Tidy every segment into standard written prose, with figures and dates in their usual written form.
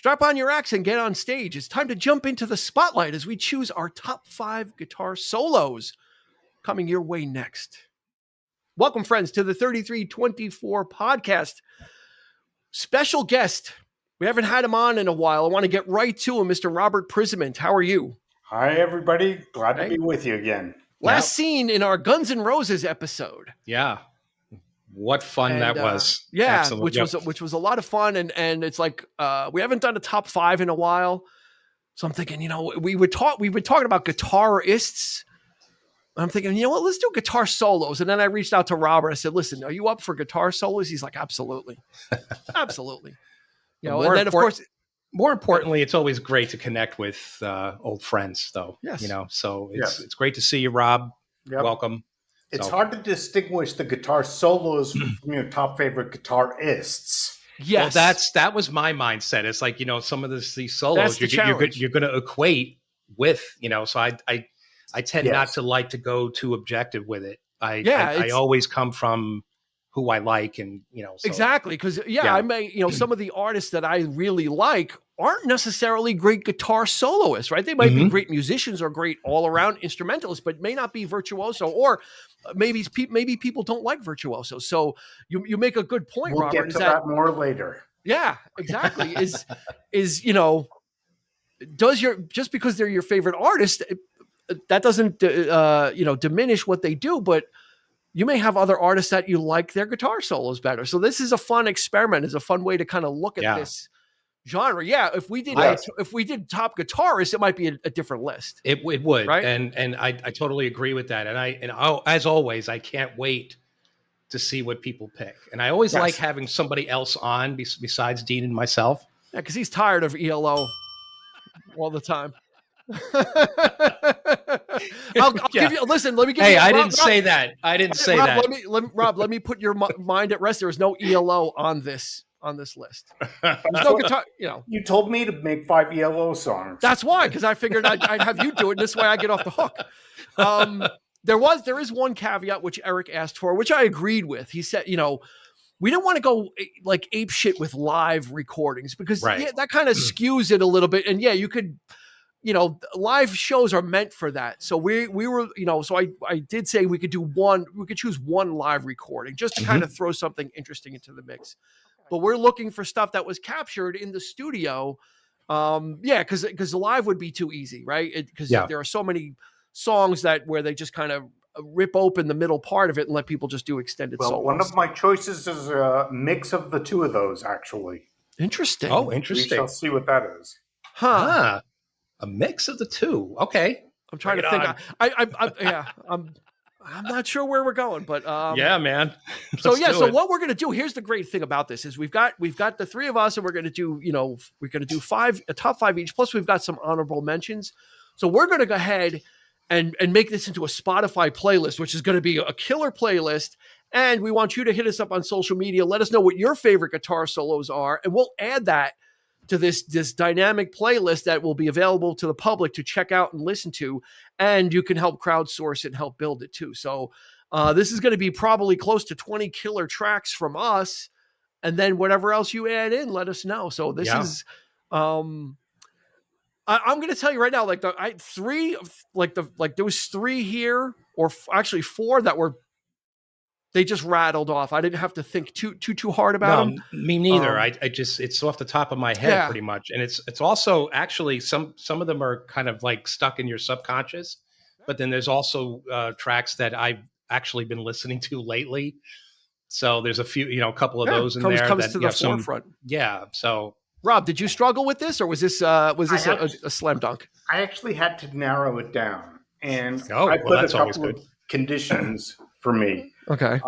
Strap on your axe and get on stage. It's time to jump into the spotlight as we choose our top 5 guitar solos. Coming your way next. Welcome, friends, to the 3324 podcast. Special guest. We haven't had him on in a while. I want to get right to him, Mr. Robert Prisament. How are you? Hi, everybody. Glad to be with you again. Last seen in our Guns N' Roses episode. Yeah. What fun that was. Yeah, Excellent. which was a lot of fun. And it's like we haven't done a top 5 in a while. So I'm thinking, we've been talking about guitarists. I'm thinking, let's do guitar solos. And then I reached out to Robert. I said, listen, are you up for guitar solos? He's like, absolutely. Absolutely. And then of course, more importantly, it's always great to connect with old friends though. Yes. So it's great to see you, Rob. Yep. Welcome. It's hard to distinguish the guitar solos from your top favorite guitarists. Yes. Well, that was my mindset. It's like, some of these solos you're going to equate with, so I tend not to like to go too objective with it. I always come from who I like and, So. Exactly. Because, I may, some of the artists that I really like aren't necessarily great guitar soloists, right? They might be great musicians or great all-around instrumentalists, but may not be virtuoso, or maybe people don't like virtuoso. So you make a good point, we'll Robert. We'll get to that more later. Yeah, exactly. Just because they're your favorite artist, that doesn't, diminish what they do, but you may have other artists that you like their guitar solos better. So this is a fun experiment. It's a fun way to kind of look at this genre. Yeah. If we did top guitarists, it might be a different list. It would. Right? And I totally agree with that. And as always, I can't wait to see what people pick. And I always like having somebody else on besides Dean and myself. Yeah. Cause he's tired of ELO all the time. I'll give you. Listen, let me give you. I didn't say that. Rob, let me put your mind at rest. There is no ELO on this list. There's no guitar. You told me to make 5 ELO songs. That's why, because I figured I'd have you do it. And this way, I get off the hook. There is one caveat which Eric asked for, which I agreed with. He said, we don't want to go like ape shit with live recordings because that kind of skews it a little bit. And you could. Live shows are meant for that. So we were, so I did say we could choose one live recording just to kind of throw something interesting into the mix. But we're looking for stuff that was captured in the studio. Because live would be too easy, right? Because there are so many songs where they just kind of rip open the middle part of it and let people just do extended solos. One of my choices is a mix of the two of those, actually. Interesting. Oh, interesting. We shall see what that is. Huh. A mix of the two. Okay. I'm trying to think. I'm not sure where we're going, but yeah, man. So what we're gonna do, here's the great thing about this is we've got the 3 of us, and we're gonna do a top 5 each. Plus we've got some honorable mentions. So we're gonna go ahead and make this into a Spotify playlist, which is gonna be a killer playlist. And we want you to hit us up on social media. Let us know what your favorite guitar solos are, and we'll add that to this dynamic playlist that will be available to the public to check out and listen to, and you can help crowdsource it and help build it too. So this is going to be probably close to 20 killer tracks from us, and then whatever else you add in, let us know. So this is, I'm going to tell you right now, like there was 3 here, or actually 4 that were. They just rattled off. I didn't have to think too hard about them. Me neither. I just, it's off the top of my head pretty much. And it's also actually some of them are kind of like stuck in your subconscious, but then there's also tracks that I've actually been listening to lately. So there's a few, a couple of those in there. Comes to the forefront. So Rob, did you struggle with this, or was this a slam dunk? I actually had to narrow it down, and I put a couple of conditions for me. Okay.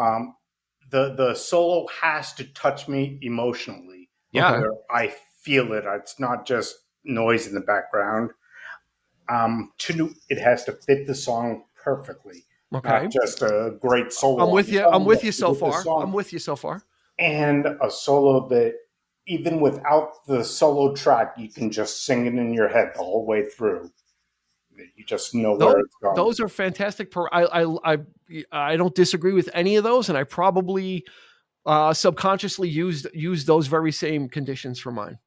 The solo has to touch me emotionally. Yeah. Where I feel it. It's not just noise in the background. 2, it has to fit the song perfectly. Okay. Not just a great solo. I'm with you. I'm with you so far. And a solo that even without the solo track, you can just sing it in your head the whole way through. You just know where it's going. Those are fantastic. I don't disagree with any of those, and I probably subconsciously used those very same conditions for mine.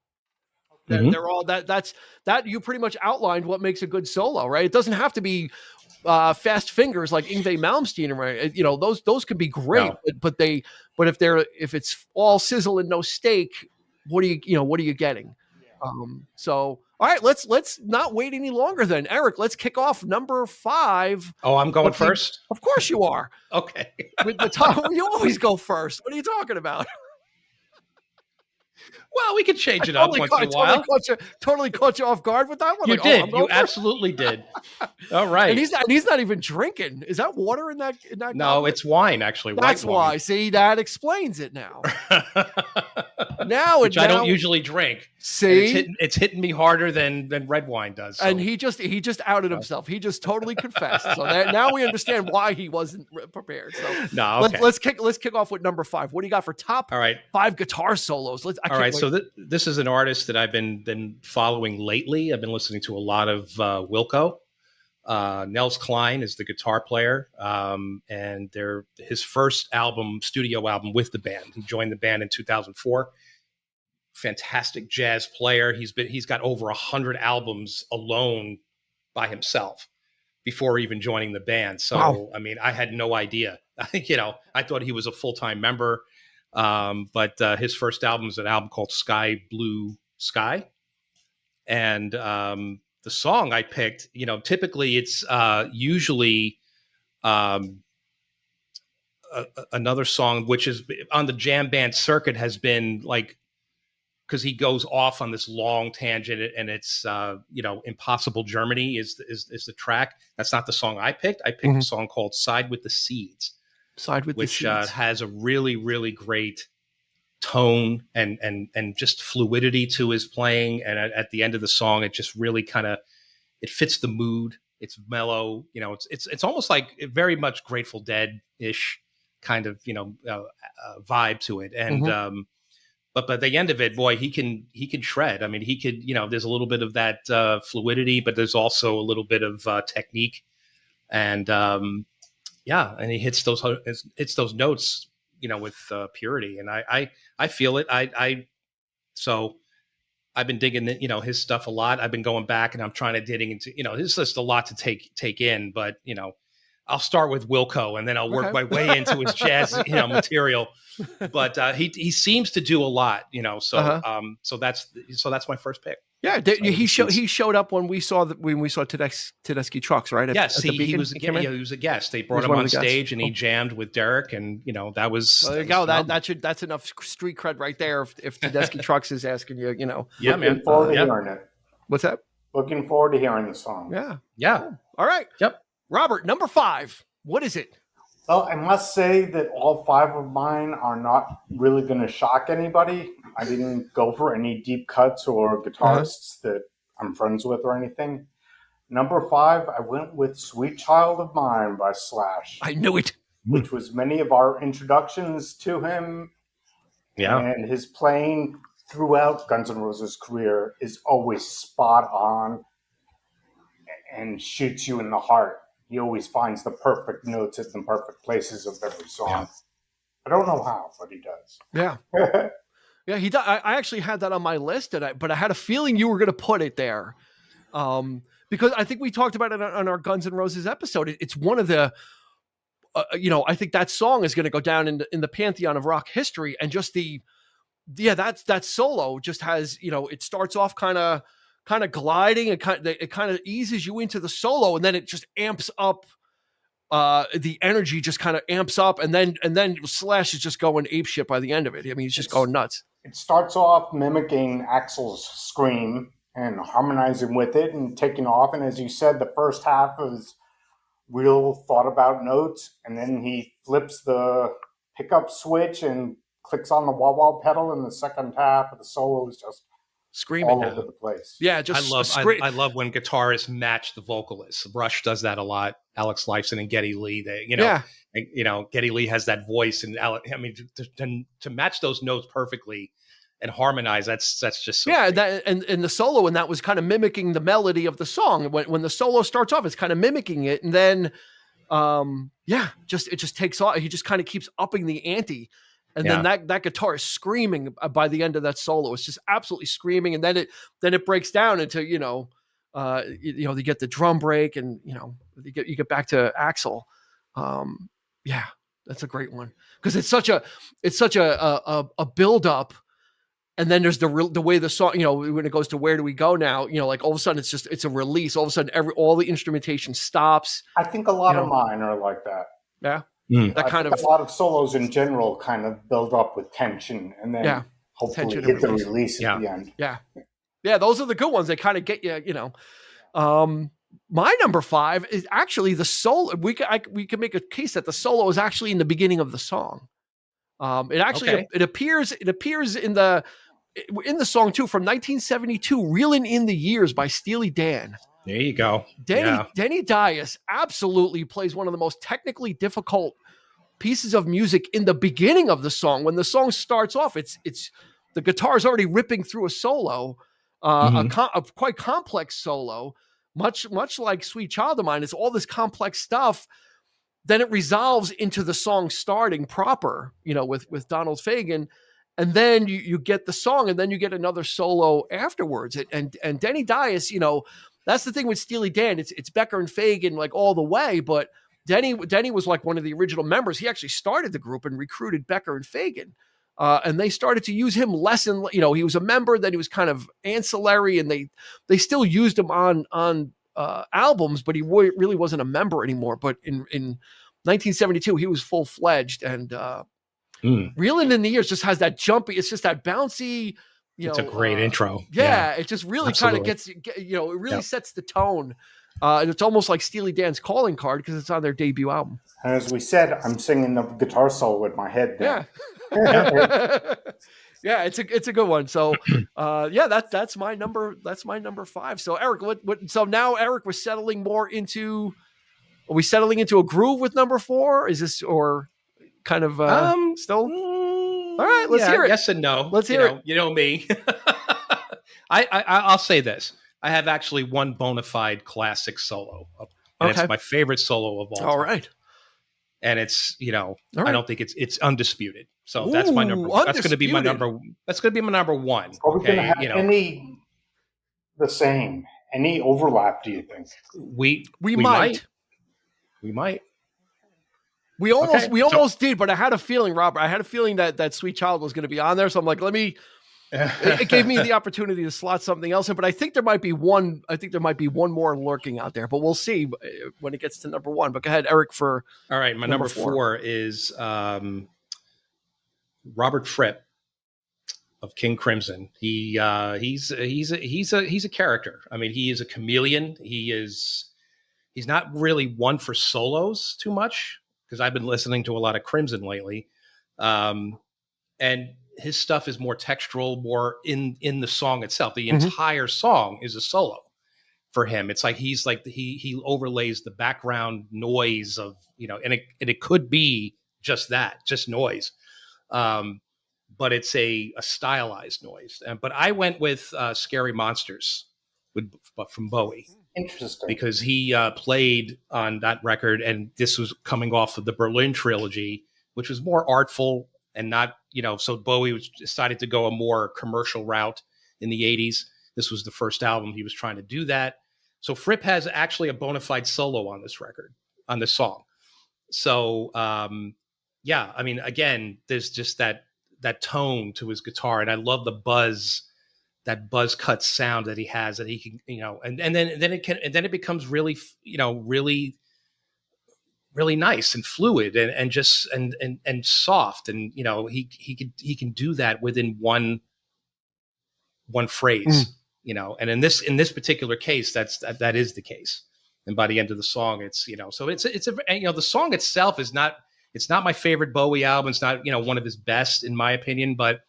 They're all that's you pretty much outlined what makes a good solo, right? It doesn't have to be fast fingers like Yngwie Malmsteen, right? You know, those could be great, No. but if it's all sizzle and no steak, what are you getting? So all right, let's not wait any longer then. Eric, let's kick off number 5. Oh, I'm going first? Of course you are. Okay. With the top, you always go first. What are you talking about? Well, we could change it up once in a while. Totally caught you off guard with that one. You did. You absolutely did. All right. And he's not even drinking. Is that water in that? No, goblet? it's wine actually. That's white why. wine. See, that explains it now. Which I don't usually drink. See, it's hitting me harder than red wine does. So. And he just outed himself. He just totally confessed. So now we understand why he wasn't prepared. So no, okay. let's kick off with number 5. What do you got for top? All right. 5 guitar solos? All right. So this is an artist that I've been following lately. I've been listening to a lot of Wilco. Nels Klein is the guitar player, and his first studio album with the band. He joined the band in 2004. Fantastic jazz player. He's got over 100 albums alone by himself before even joining the band. So, wow. I mean, I had no idea. I think, I thought he was a full-time member. But his first album is an album called Sky Blue Sky. And the song I picked, typically it's usually another song, which is on the jam band circuit has been like, because he goes off on this long tangent, and it's Impossible Germany is the track. That's not the song I picked. I picked a song called Side with the Seeds. Which has a really, really great tone and just fluidity to his playing. And at the end of the song, it just really it fits the mood. It's mellow. It's almost like very much Grateful Dead-ish kind of vibe to it. And but by the end of it, boy, he can shred. I mean, he could, there's a little bit of that fluidity, but there's also a little bit of technique. And yeah, and he hits those notes, with purity, and I feel it. So I've been digging, his stuff a lot. I've been going back and I'm trying to dig into, there's just a lot to take in, but I'll start with Wilco and then I'll work my way into his jazz, material. But he seems to do a lot, so that's my first pick. Yeah, he showed up when we saw Tedeschi Trucks, right? Yes, he was a guest. They brought him on stage and he jammed with Derek, and that was. Well, there you go. That's enough street cred right there. If Tedeschi Trucks is asking you, Yeah, man. Looking forward to hearing it. What's that? Looking forward to hearing the song. Yeah. Cool. All right. Yep. Robert, number 5. What is it? Well, I must say that all 5 of mine are not really going to shock anybody. I didn't go for any deep cuts or guitarists that I'm friends with or anything. Number 5, I went with Sweet Child of Mine by Slash. I knew it. Which was many of our introductions to him. Yeah. And his playing throughout Guns N' Roses' career is always spot on and shoots you in the heart. He always finds the perfect notes at the perfect places of every song. Yeah. I don't know how, but he does. Yeah. Yeah, he does. I actually had that on my list, but I had a feeling you were going to put it there. Because I think we talked about it on our Guns N' Roses episode. It's one of the, I think that song is going to go down in the pantheon of rock history. And just that solo just has, it starts off kind of gliding. It kind of eases you into the solo, and then it just amps up. The energy just kind of amps up, and then Slash is just going apeshit by the end of it. I mean, he's just going nuts. It starts off mimicking Axl's scream and harmonizing with it and taking off. And as you said, the first half is real thought about notes, and then he flips the pickup switch and clicks on the wah-wah pedal, and the second half of the solo is just screaming all over the place. Yeah, just I love when guitarists match the vocalists. Rush does that a lot. Alex Lifeson and Geddy Lee, Geddy Lee has that voice, and to match those notes perfectly and harmonize, that's just so great. And the solo, and that was kind of mimicking the melody of the song. When the solo starts off, it's kind of mimicking it, and then it just takes off. He just kind of keeps upping the ante. And then that guitar is screaming by the end of that solo. It's just absolutely screaming. And then it breaks down into, you get the drum break, and, you get back to Axl. Yeah, that's a great one, because it's such a build up. And then there's the way the song, when it goes to Where Do We Go Now, like all of a sudden it's a release. All of a sudden all the instrumentation stops. I think a lot of mine are like that. Yeah. A lot of solos in general kind of build up with tension, and then hopefully hit the release at the end. Yeah. Yeah, those are the good ones. They kind of get you, my number 5 is actually the solo. We can make a case that the solo is actually in the beginning of the song. It actually it appears in the song too, from 1972, "Reelin' in the Years" by Steely Dan. There you go. Denny Dias absolutely plays one of the most technically difficult pieces of music in the beginning of the song. When the song starts off, it's the guitar is already ripping through a solo, a quite complex solo, much like "Sweet Child of Mine." It's all this complex stuff. Then it resolves into the song starting proper, with Donald Fagen. And then you get the song, and then you get another solo afterwards. And Denny Dias, that's the thing with Steely Dan. It's Becker and Fagen like all the way, but Denny was like one of the original members. He actually started the group and recruited Becker and Fagen. And they started to use him less and, he was a member, then he was kind of ancillary, and they still used him on albums, but he really wasn't a member anymore. But in 1972, he was full-fledged, and "Reelin' in the Years" just has that jumpy, it's just that bouncy, it's a great intro. Yeah, it just really kind of gets, it really sets the tone. And it's almost like Steely Dan's calling card, because it's on their debut album. And as we said, I'm singing the guitar solo with my head down. Yeah. Yeah, it's a good one. So, that's my number 5. So, Eric, so now, Eric, we're settling more into. Are we settling into a groove with number 4? Is this, or kind of still? All right, let's hear it. Yes and no. Let's hear it. You know me. I'll say this. I have actually one bona fide classic solo, and it's my favorite solo of all time. All right. And it's, I don't think it's undisputed. So that's my number. That's going to be my number. That's going to be my number 1. Are we going to have any the same? Any overlap? Do you think we might? We might. We almost did, but I had a feeling, Robert. I had a feeling that "Sweet Child" was going to be on there, so I'm like, let me. It gave me the opportunity to slot something else in, but I think there might be one. I think there might be one more lurking out there, but we'll see when it gets to number 1. But go ahead, Eric. For all right, my number 4 is Robert Fripp of King Crimson. He's a character. I mean, he is a chameleon. He's not really one for solos too much, because I've been listening to a lot of Crimson lately, and his stuff is more textural, more in the song itself. The entire song is a solo for him. It's like he overlays the background noise of, and it could be just that, just noise, but it's a stylized noise. But I went with "Scary Monsters" from Bowie. Interesting. Because he played on that record, and this was coming off of the Berlin trilogy, which was more artful and not, so Bowie decided to go a more commercial route in the 80s. This was the first album he was trying to do that. So Fripp has actually a bona fide solo on this record, on this song. So, I mean, again, there's just that tone to his guitar, and I love the buzz, that buzz cut sound that he has, that he can, and then it becomes really, really nice and fluid and just and soft, and he can do that within one phrase, and in this particular case, that is the case. And by the end of the song, it's so it's the song itself is not, it's not my favorite Bowie album. It's not one of his best in my opinion, but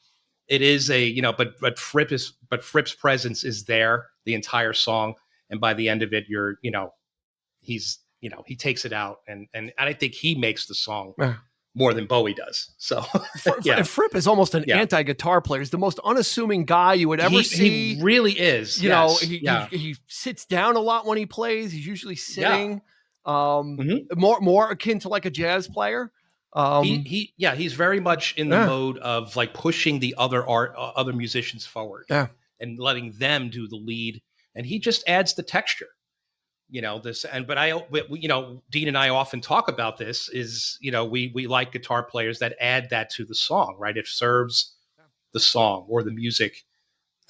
it is but Fripp's presence is there the entire song, and by the end of it, he takes it out, and I think he makes the song more than Bowie does. So and Fripp is almost an anti-guitar player. He's the most unassuming guy you would ever see. He really is. He sits down a lot when he plays. He's usually sitting, more akin to like a jazz player. He's very much in the Yeah. mode of like pushing the other musicians forward, Yeah. and letting them do the lead, and he just adds the texture. Dean and I often talk about this. Is we like guitar players that add that to the song, right? It serves the song or the music.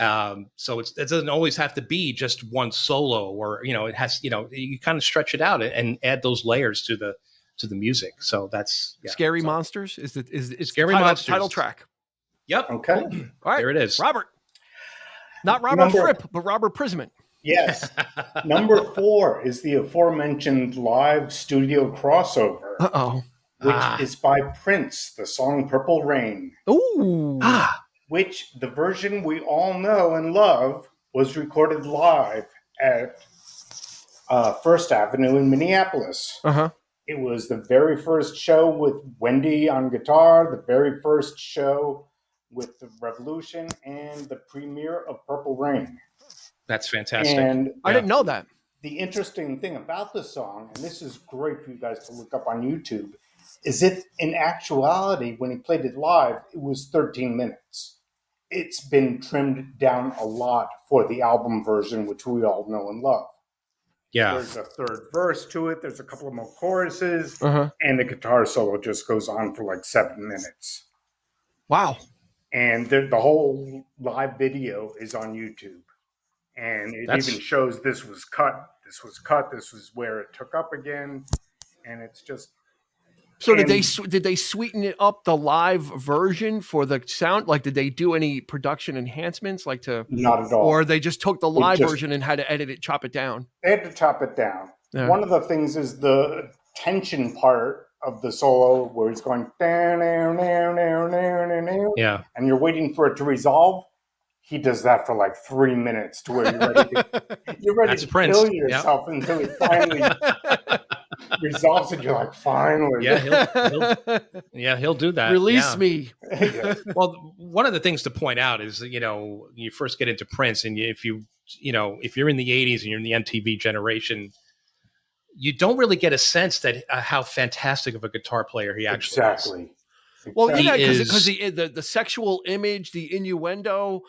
So it doesn't always have to be just one solo, or it has you kind of stretch it out and add those layers to the music. So that's Scary so, Monsters is it's Scary the Monsters title track. Yep. Okay. Cool. All right, There it is. Robert. Not Robert Fripp, but Robert Prisament. Yes. Number 4 is the aforementioned live studio crossover, which is by Prince, the song Purple Rain. Ooh. Which the version we all know and love was recorded live at First Avenue in Minneapolis. It was the very first show with Wendy on guitar, the very first show with the Revolution, and the premiere of Purple Rain. That's fantastic. And I didn't know that. The interesting thing about the song, and this is great for you guys to look up on YouTube, is that in actuality, when he played it live, it was 13 minutes. It's been trimmed down a lot for the album version, which we all know and love. Yeah. There's a third verse to it. There's a couple of more choruses. And the guitar solo just goes on for like 7 minutes. Wow. And the whole live video is on YouTube. And it even shows this was cut, this was where it took up again. And it's just... So did they sweeten it up, the live version, for the sound? Like, did they do any production enhancements, like to? Not at all. Or they just took the live version and had to edit it, chop it down? They had to chop it down. Yeah. One of the things is the tension part of the solo, where it's going down, and you're waiting for it to resolve. He does that for like 3 minutes to where you're ready to kill yourself until he finally resolves it. You're like, finally. Yeah, he'll do that. Release me. Well, one of the things to point out is, you first get into Prince, and if you're in the 80s and you're in the MTV generation, you don't really get a sense that how fantastic of a guitar player he actually is. Well, yeah, because the sexual image, the innuendo,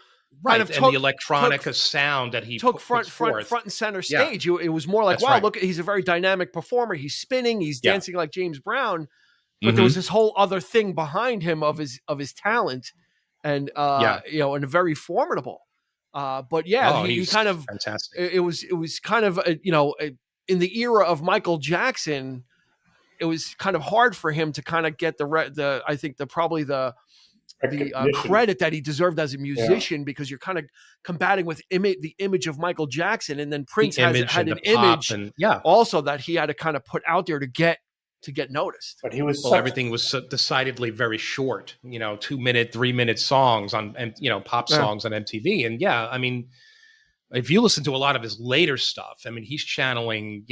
right, and the electronica sound that he took front and center stage. It was more like, look, he's a very dynamic performer. He's spinning, he's dancing like James Brown, but there was this whole other thing behind him of his talent, and and very formidable. But he kind of fantastic. It was kind of in the era of Michael Jackson, it was kind of hard for him to kind of get the credit that he deserved as a musician, because you're kind of combating with the image of Michael Jackson, and then Prince had an image also that he had to kind of put out there to get noticed. But he was everything was decidedly very short, 2-minute, 3-minute songs on, and pop songs on MTV. And I mean, if you listen to a lot of his later stuff, I mean, he's channeling,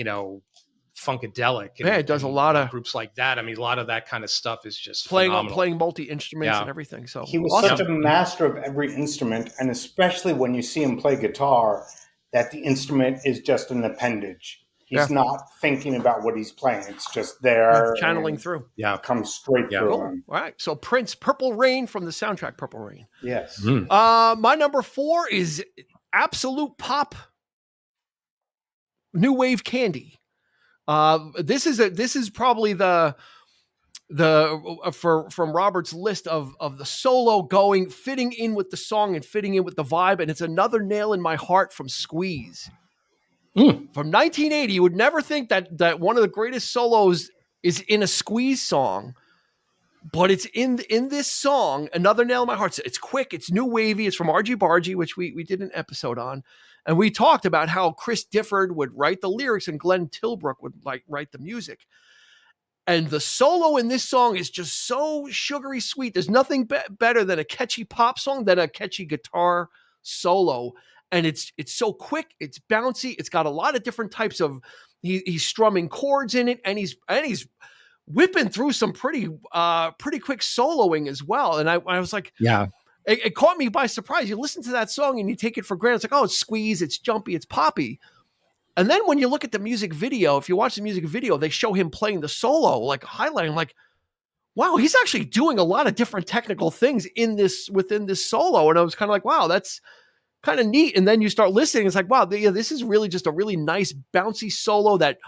Funkadelic. It does a lot of groups like that. I mean, a lot of that kind of stuff is just playing phenomenal. multi-instruments and everything. So he was such a master of every instrument, and especially when you see him play guitar, that the instrument is just an appendage. He's not thinking about what he's playing. It's just there. Channeling through. Yeah. Comes straight through cool. him. All right. So Prince, Purple Rain from the soundtrack Purple Rain. Yes. My number 4 is absolute pop, new wave candy. This is probably from Robert's list of the solo fitting in with the song and fitting in with the vibe. And it's Another Nail in My Heart from Squeeze. From 1980. You would never think that one of the greatest solos is in a Squeeze song, but it's in this song, Another Nail in My Heart. It's quick, it's new wavy, it's from Argy Bargy, which we did an episode on. And we talked about how Chris Difford would write the lyrics and Glenn Tilbrook would write the music. And the solo in this song is just so sugary sweet. There's nothing better than a catchy pop song than a catchy guitar solo. And it's so quick, it's bouncy, it's got a lot of different types of he's strumming chords in it, and he's whipping through some pretty quick soloing as well. And I was like, it caught me by surprise. You listen to that song and you take it for granted. It's like, oh, it's Squeeze, it's jumpy, it's poppy. And then when you look at the music video, if you watch the music video, they show him playing the solo, like highlighting, like, wow, he's actually doing a lot of different technical things within this solo. And I was kind of like, wow, that's kind of neat. And then you start listening, it's like, wow, this is really just a really nice bouncy solo that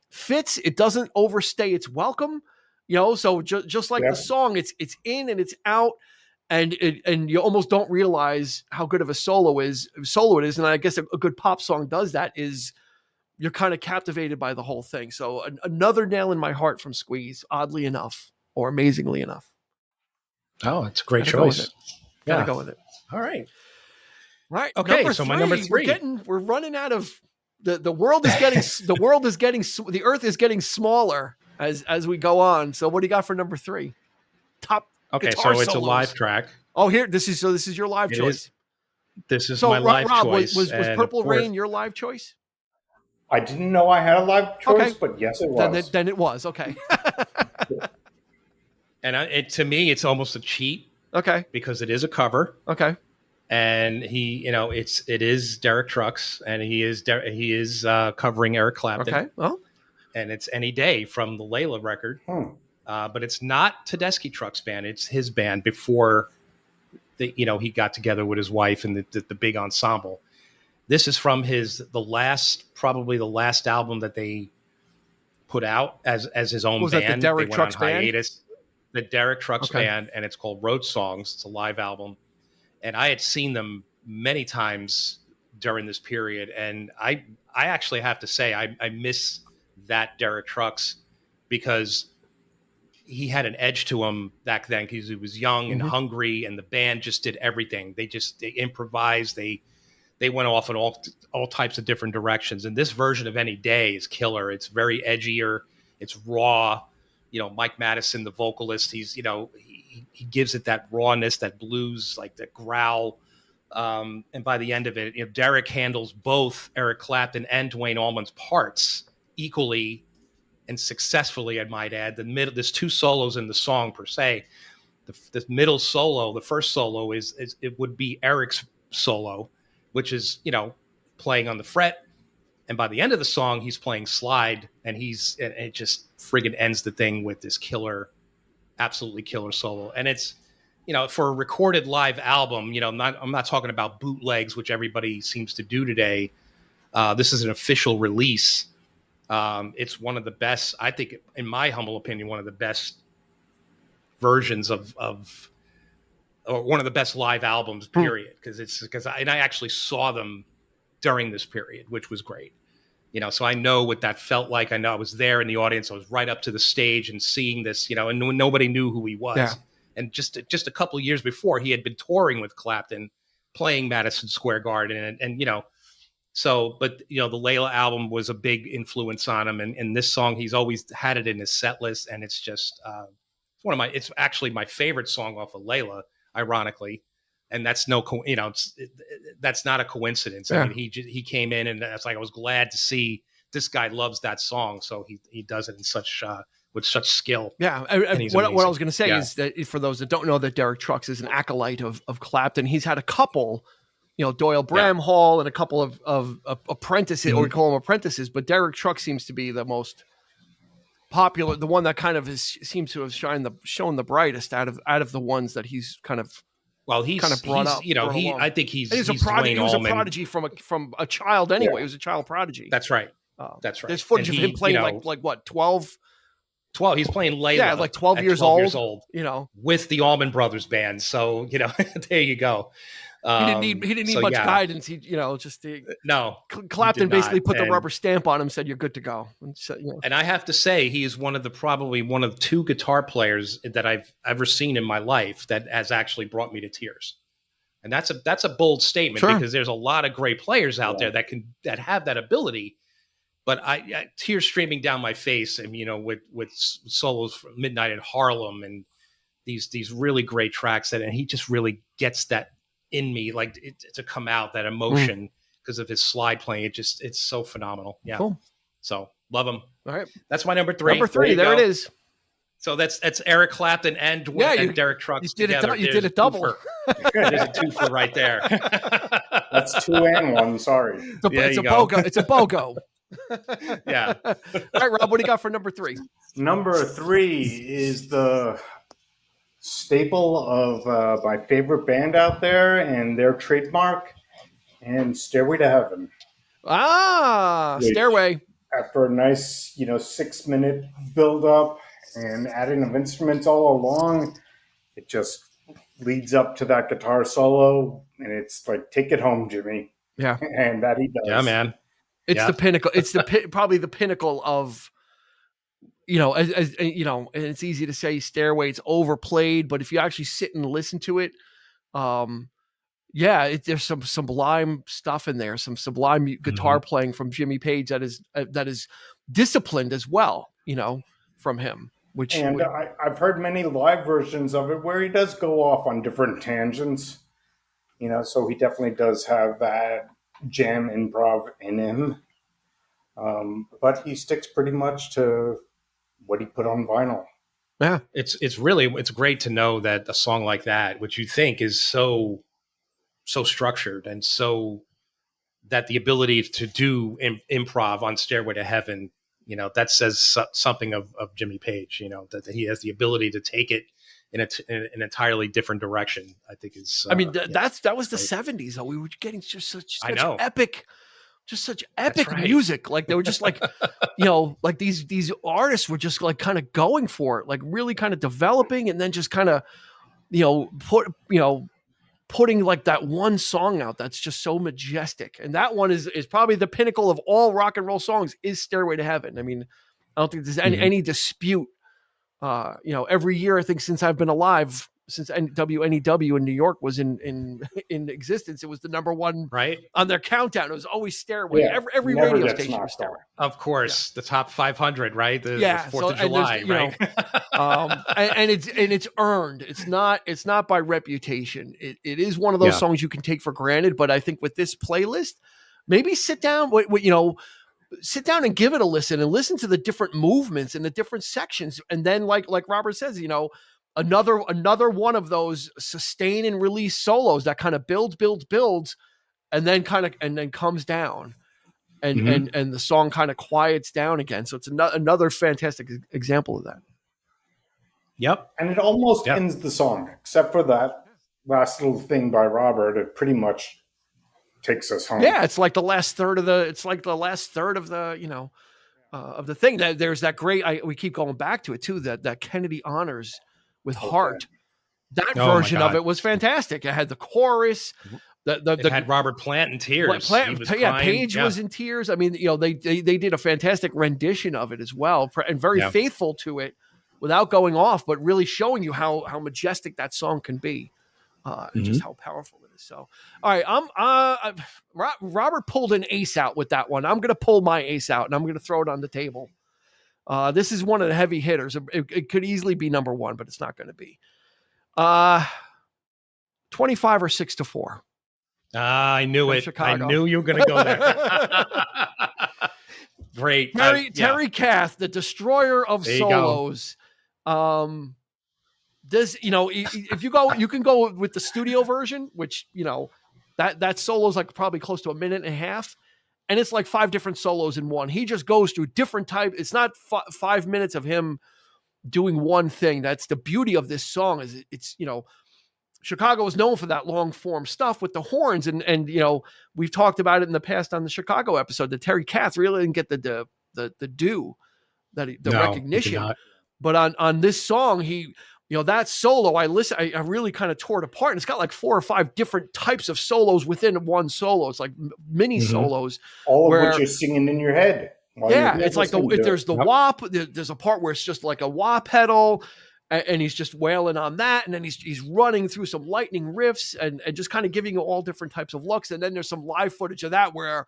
fits. It doesn't overstay its welcome, so just like the song, it's in and it's out, and you almost don't realize how good of a solo it is. And I guess a good pop song does that, is you're kind of captivated by the whole thing. So another nail in my heart from Squeeze, oddly enough, or amazingly enough. Oh, it's a great choice. Gotta go with it. All right. Okay. So my number 3. We're running out of the world is getting the earth is getting smaller as we go on. So what do you got for number 3? Top. Okay, so it's a live track. Oh, this is your live choice. This is my live choice. Was Purple Rain your live choice? I didn't know I had a live choice, but yes, it was. Then it was. Okay. And to me, it's almost a cheat. Okay. Because it is a cover. Okay. And he, it is Derek Trucks, and he is covering Eric Clapton. Okay. Well, and it's Any Day from the Layla record. But it's not Tedeschi Trucks band. It's his band before he got together with his wife and the big ensemble. This is from probably the last album that they put out as his own was band. That the Derek Trucks band? Hiatus. The Derek Trucks band, and it's called Road Songs. It's a live album. And I had seen them many times during this period. And I actually have to say, I miss that Derek Trucks, because he had an edge to him back then, because he was young and hungry, and the band just did everything. They improvised. They went off in all types of different directions. And this version of Any Day is killer. It's very edgier. It's raw. Mike Madison, the vocalist, he's, he gives it that rawness, that blues, like that growl. And by the end of it, Derek handles both Eric Clapton and Duane Allman's parts equally and successfully, I might add. There's 2 solos in the song per se. The middle solo, the first solo it would be Eric's solo, which is, playing on the fret. And by the end of the song, he's playing slide, and it just friggin' ends the thing with this absolutely killer solo. And it's, for a recorded live album, I'm not talking about bootlegs, which everybody seems to do today. This is an official release. It's one of the best, I think, in my humble opinion, one of the best versions or one of the best live albums, period. Because I actually saw them during this period, which was great. So I know what that felt like. I know I was there in the audience. I was right up to the stage and seeing this, and nobody knew who he was. Yeah. And just a couple of years before, he had been touring with Clapton, playing Madison Square Garden, and so, but the Layla album was a big influence on him, and this song, he's always had it in his set list, and it's just it's actually my favorite song off of Layla, ironically. And that's that's not a coincidence. Yeah. I mean, he came in, and it's like, I was glad to see this guy loves that song, so he does it in with such skill. Yeah. What I was going to say is that, for those that don't know, that Derek Trucks is an acolyte of Clapton. He's had a couple, Doyle Bramhall and a couple of apprentices, or we call them apprentices, but Derek Trucks seems to be the most popular, the one that kind of seems to have shown the brightest out of the ones that he's kind of. Well, he's kind of brought up. I think he's a prodigy. He was a prodigy from a child anyway. Yeah. He was a child prodigy. That's right. That's right. There's footage of him playing like what, 12? 12. He's playing Layla. Yeah, like 12 years old. With the Allman Brothers band. So there you go. He didn't need much guidance. He Clapton basically put the rubber stamp on him, said you're good to go. And, so, and I have to say, he is probably one of the 2 guitar players that I've ever seen in my life that has actually brought me to tears. And that's a bold statement, because there's a lot of great players out there that have that ability. But I tears streaming down my face, and with solos from Midnight in Harlem and these really great tracks and he just really gets that in me, like to come out, that emotion, because of his slide playing. It's so phenomenal. Yeah. Cool. So love him. All right. That's my number 3. Number 3. There it is. So that's Eric Clapton and Derek Trucks together. You did a double. There's a twofer right there. That's 2 and 1. Sorry. It's a BOGO. It's a BOGO. Yeah. All right, Rob, what do you got for number 3? Number 3 is the staple of my favorite band out there and their trademark, and Stairway to Heaven. Which, Stairway. after a nice, 6-minute build up and adding of instruments all along, it just leads up to that guitar solo, and it's like, take it home, Jimmy. Yeah. And that he does. Yeah, man. It's the pinnacle. It's probably the pinnacle of, as and it's easy to say Stairway, it's overplayed, but if you actually sit and listen to it, there's some sublime stuff in there, some sublime guitar playing from Jimmy Page that is disciplined as well, from him. I've heard many live versions of it where he does go off on different tangents, so he definitely does have that jam improv in him. But he sticks pretty much to what he put on vinyl. Yeah, it's great to know that a song like that, which you think is so structured and so that the ability to do improv on Stairway to Heaven, that says something of Jimmy Page, that he has the ability to take it in an entirely different direction. I think is. That was the 70s. Though. We were getting just such epic. Just such epic music. Like they were just like, like these artists were just like kind of going for it, like really kind of developing and then just kind of, putting like that one song out that's just so majestic. And that one is probably the pinnacle of all rock and roll songs is Stairway to Heaven. I mean, I don't think there's any dispute. Every year, I think since I've been alive, since WNEW in New York was in existence, it was the number one on their countdown. It was always Stairway. Yeah, every radio station was Stairway. Of course, the top 500, right? The 4th of July, right? And it's earned. It's not by reputation. It is one of those songs you can take for granted. But I think with this playlist, maybe sit down. Sit down and give it a listen and listen to the different movements and the different sections, and then like Robert says, another one of those sustain and release solos that kind of builds, and then comes down, and the song kind of quiets down again. So it's another fantastic example of that. Yep. And it almost ends the song, except for that last little thing by Robert. It pretty much takes us home. Yeah, it's like the last third of the of the thing. That there's that great. We keep going back to it too. That Kennedy Honors with Heart. That version of it was fantastic. It had the chorus. It had Robert Plant in tears. Page was in tears. I mean, they did a fantastic rendition of it as well, and very faithful to it, without going off, but really showing you how majestic that song can be, and just how powerful it is. So, all right, Robert pulled an ace out with that one. I'm going to pull my ace out, and I'm going to throw it on the table. This is one of the heavy hitters. It could easily be number one, but it's not going to be. 25 or 6-4. I knew it. Chicago. I knew you were going to go there. Great. Terry Kath, the destroyer of solos. If you go, you can go with the studio version, which, that solo is like probably close to a minute and a half. And it's like 5 different solos in one. He just goes through different types. It's not 5 minutes of him doing one thing. That's the beauty of this song. Is it's Chicago is known for that long form stuff with the horns, and we've talked about it in the past on the Chicago episode. That Terry Kath really didn't get the due, recognition. But on this song, he. That solo, I really kind of tore it apart. And it's got like 4 or 5 different types of solos within one solo. It's like mini solos. All of which you're singing in your head. It's like there's the wah. There's a part where it's just like a wah pedal, and he's just wailing on that. And then he's running through some lightning riffs and just kind of giving you all different types of looks. And then there's some live footage of that where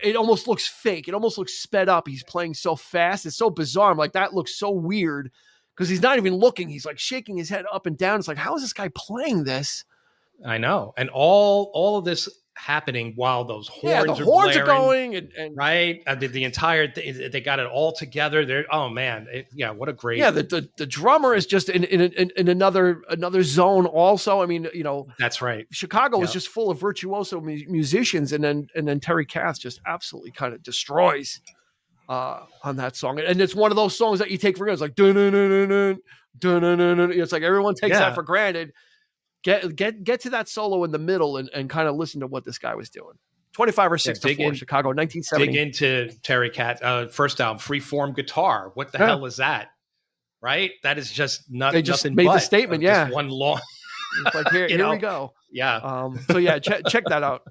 it almost looks fake. It almost looks sped up. He's playing so fast. It's so bizarre. I'm like, that looks so weird. Because he's not even looking. He's like shaking his head up and down. It's like, how is this guy playing this? I know. And all of this happening while those horns are going. And right. The entire thing, they got it all together there. Oh man. What a great. Yeah. The drummer is just in another zone also. I mean, that's right. Chicago is just full of virtuoso musicians. And then Terry Kath just absolutely kind of destroys on that song, and it's one of those songs that you take for granted. It's like dun dun dun dun dun dun dun. It's like everyone takes that for granted. Get to that solo in the middle and kind of listen to what this guy was doing. 25 or 6 to 4, Chicago, 1970. Dig into Terry Cat first album, Freeform Guitar. What the hell is that? Right? That is just they just nothing made but the statement. just one long. It's like here we go. Yeah. So yeah, check that out.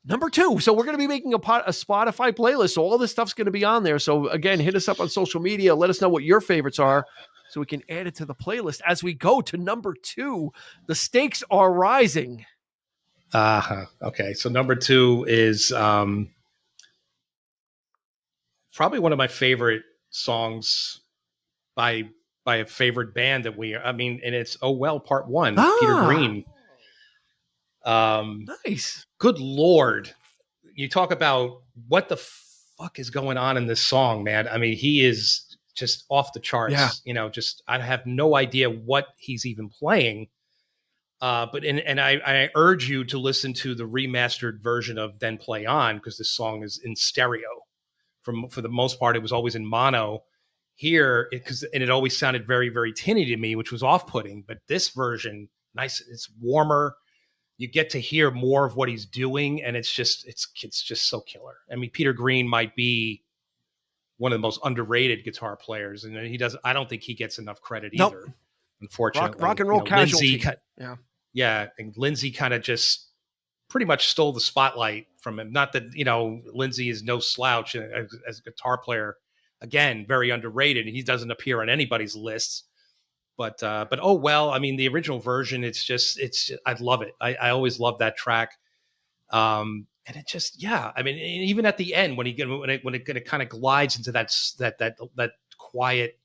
Number 2. So we're going to be making a Spotify playlist. So all this stuff's going to be on there. So again, hit us up on social media. Let us know what your favorites are, so we can add it to the playlist as we go to number 2. The stakes are rising. Okay. So number 2 is probably one of my favorite songs by a favorite band and it's Oh Well Part 1, Peter Green. Nice. Good Lord. You talk about what the fuck is going on in this song, man. I mean, he is just off the charts. Yeah. I have no idea what he's even playing. But I urge you to listen to the remastered version of Then Play On, because this song is in stereo. For the most part, it was always in mono. Here, it always sounded very, very tinny to me, which was off-putting. But this version, nice, it's warmer. You get to hear more of what he's doing, and it's just so killer. I mean, Peter Green might be one of the most underrated guitar players, and I don't think he gets enough credit either. Unfortunately, rock and roll casualty. Lindsay, yeah, and Lindsay kind of just pretty much stole the spotlight from him. Not that Lindsay is no slouch as a guitar player. Again, very underrated, and he doesn't appear on anybody's lists. But oh well, I mean, the original version, I love it. I always love that track. And it just, I mean, even at the end when it kind of glides into that quiet,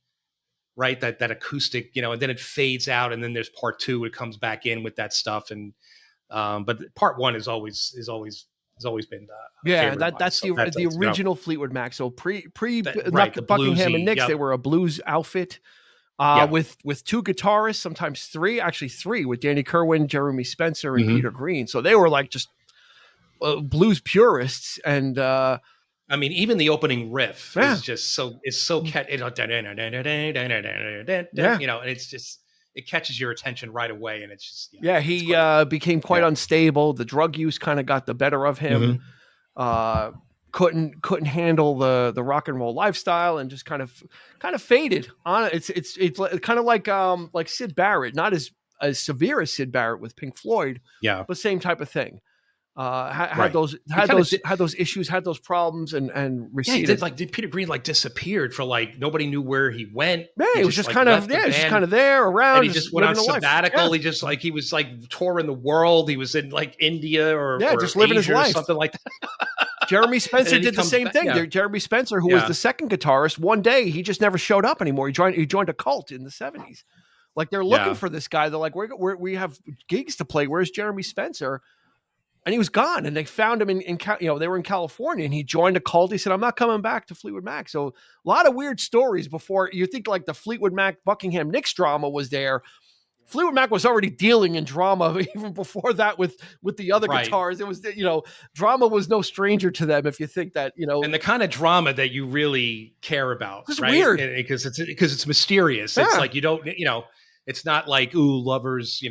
right, that acoustic, and then it fades out, and then there's part 2. It comes back in with that stuff, and but part 1 has always been that's the original Fleetwood Mac. So pre the Buckingham bluesy, and Nicks, they were a blues outfit. With 2 guitarists, sometimes 3, actually 3, with Danny Kerwin, Jeremy Spencer, and Peter Green. So they were like just blues purists. And I mean, even the opening riff is just so catchy. And it's just, it catches your attention right away. And it's just he became quite unstable. The drug use kind of got the better of him. Couldn't handle the rock and roll lifestyle, and just kind of faded on it. It's kind of like Sid Barrett, not as severe as Sid Barrett with Pink Floyd, but same type of thing. Had those issues, had those problems, and receded. Did Peter Green disappeared for nobody knew where he went. Yeah, he was just kind of there around. And he just went on sabbatical. He just he was touring the world. He was in India or just living Asia his life, or something like that. Jeremy Spencer did the same thing. Jeremy Spencer, who was the second guitarist, one day he just never showed up anymore. He joined a cult in the 70s. They're looking for this guy. They're like, we have gigs to play. Where's Jeremy Spencer? And he was gone. And they found him they were in California, and he joined a cult. He said, I'm not coming back to Fleetwood Mac. So a lot of weird stories before you think the Fleetwood Mac Buckingham Nicks drama was there. Fleetwood Mac was already dealing in drama even before that with the other guitars. It was, drama was no stranger to them. If you think that, and the kind of drama that you really care about, it's right? Weird because it's mysterious. It's you don't, it's not lovers, it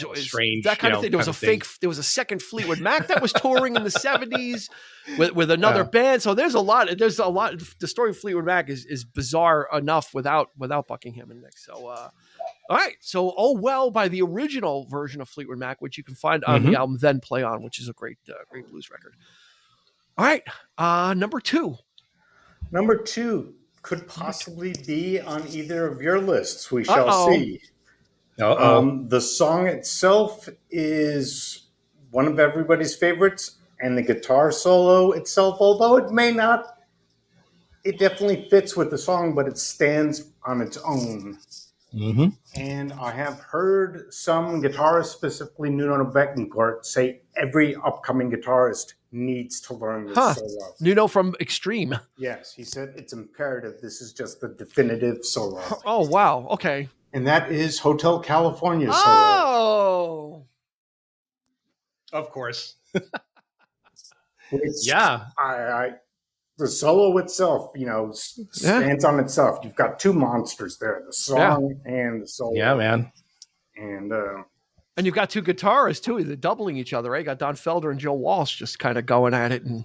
was strange, that kind of thing. There was a fake, there was a second Fleetwood Mac that was touring in the 70s with another band. So there's a lot. The story of Fleetwood Mac is bizarre enough without Buckingham and Nicks. So, all right, so Oh Well by the original version of Fleetwood Mac, which you can find on the album Then Play On, which is a great blues record. All right, number 2. Number 2 could possibly be on either of your lists. We shall see. The song itself is one of everybody's favorites, and the guitar solo itself, although it may not, it definitely fits with the song, but it stands on its own. And I have heard some guitarists, specifically Nuno Bettencourt, say every upcoming guitarist needs to learn this solo. Nuno from Extreme. Yes, he said it's imperative. This is just the definitive solo. Oh, wow. Okay. And that is Hotel California solo. Oh! Of course. I the solo itself, stands on itself. You've got two monsters there: the song and the solo. Yeah, man. And you've got two guitarists too. They're doubling each other, right? You got Don Felder and Joe Walsh just kind of going at it, and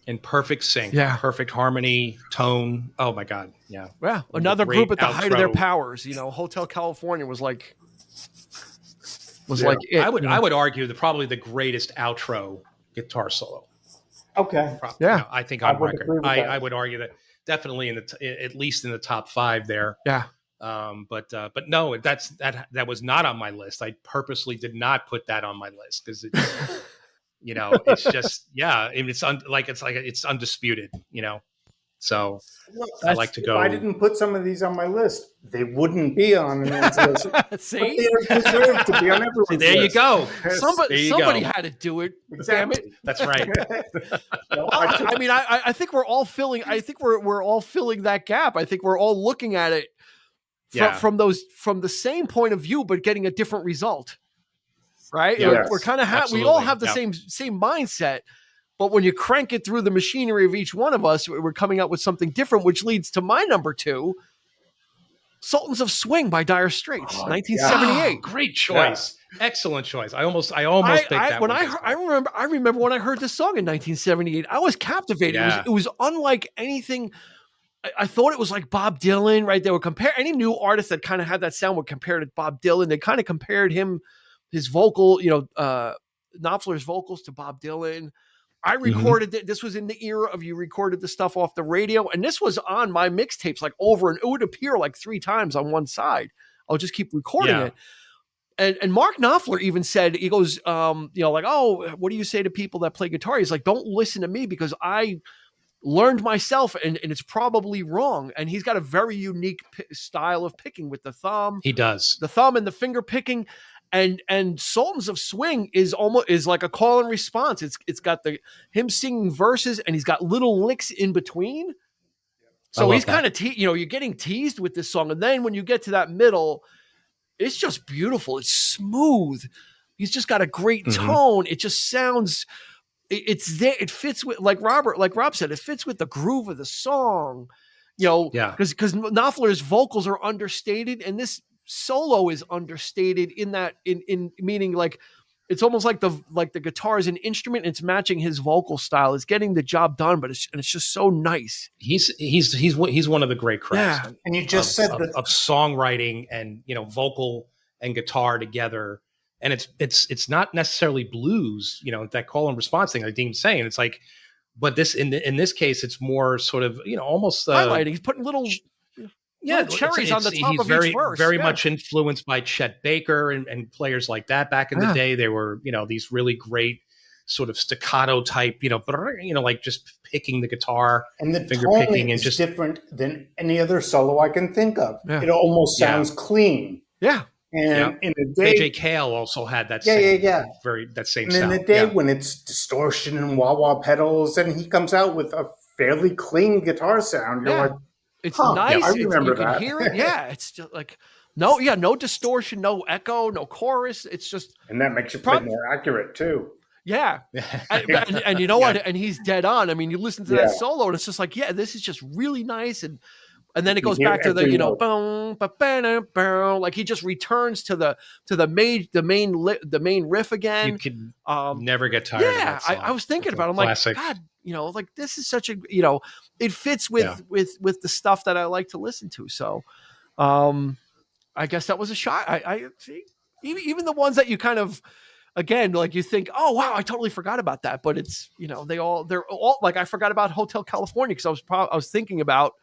in perfect sync, perfect harmony, tone. Oh my God, yeah. Another group at the height of their powers. Hotel California was like it. I would argue that probably the greatest outro guitar solo. Okay. I think on record, I would argue that definitely at least in the top 5 there. Yeah. But no, that was not on my list. I purposely did not put that on my list because it's, it's just, it's undisputed, So I like to go. If I didn't put some of these on my list, they wouldn't be on anyone's list. See, they deserve to be on everyone's list. There you go. Somebody had to do it. Exactly. Damn it. That's right. I think we're all filling. I think we're all filling that gap. I think we're all looking at it from the same point of view, but getting a different result. Right? Yes. We're kind of we all have the same mindset. But when you crank it through the machinery of each one of us, we're coming up with something different, which leads to my number 2, Sultans of Swing by Dire Straits, 1978. Great choice. Yeah. Excellent choice. I almost picked that one. I remember when I heard this song in 1978, I was captivated. Yeah. It was unlike anything. I thought it was like Bob Dylan, right? They would compare any new artist that kind of had that sound would compare to Bob Dylan. They kind of compared his vocal, Knopfler's vocals to Bob Dylan. I recorded it. This was in the era of you recorded the stuff off the radio. And this was on my mixtapes like over, and it would appear like 3 times on one side. I'll just keep recording it. And Mark Knopfler even said, he goes, oh, what do you say to people that play guitar? He's like, don't listen to me because I learned myself and it's probably wrong. And he's got a very unique style of picking with the thumb. He does. The thumb and the finger picking. And Sultans of Swing is like a call and response. It's got him singing verses and he's got little licks in between. So he's kind of you're getting teased with this song, and then when you get to that middle, it's just beautiful. It's smooth. He's just got a great tone. It just sounds. It's there. It fits with like Rob said. It fits with the groove of the song. Because Knopfler's vocals are understated, and this solo is understated in meaning like it's almost like the guitar is an instrument and it's matching his vocal style. It's getting the job done, but it's just so nice. He's one of the great crafts. Yeah. And you just said of songwriting and vocal and guitar together. And it's not necessarily blues, that call and response thing like Dean's saying. It's like, but this in this case, it's more sort of almost highlighting. He's putting little cherries on the top of each verse. Very much influenced by Chet Baker and players like that back in the day. They were, these really great sort of staccato type, like just picking the guitar and the finger tone picking is and just different than any other solo I can think of. Yeah. It almost sounds clean. Yeah. And in a day, KJ Cale also had that same sound. And in a day when it's distortion and wah-wah pedals, and he comes out with a fairly clean guitar sound, you're like, it's nice. I remember you can hear it. Yeah, it's just like no distortion, no echo, no chorus. It's just, and that makes you play more accurate too. Yeah, and you know what? And he's dead on. I mean, you listen to that solo, and it's just like, this is just really nice, and then it goes back to the like he just returns to the main riff again. You can never get tired. of that song. I was thinking about it. I'm classic. like, God, like this is such a it fits with the stuff that I like to listen to. So, I guess that was a shot. I see even the ones that you kind of. Again, like you think, oh wow, I totally forgot about that. But it's they're all like I forgot about Hotel California because I was thinking about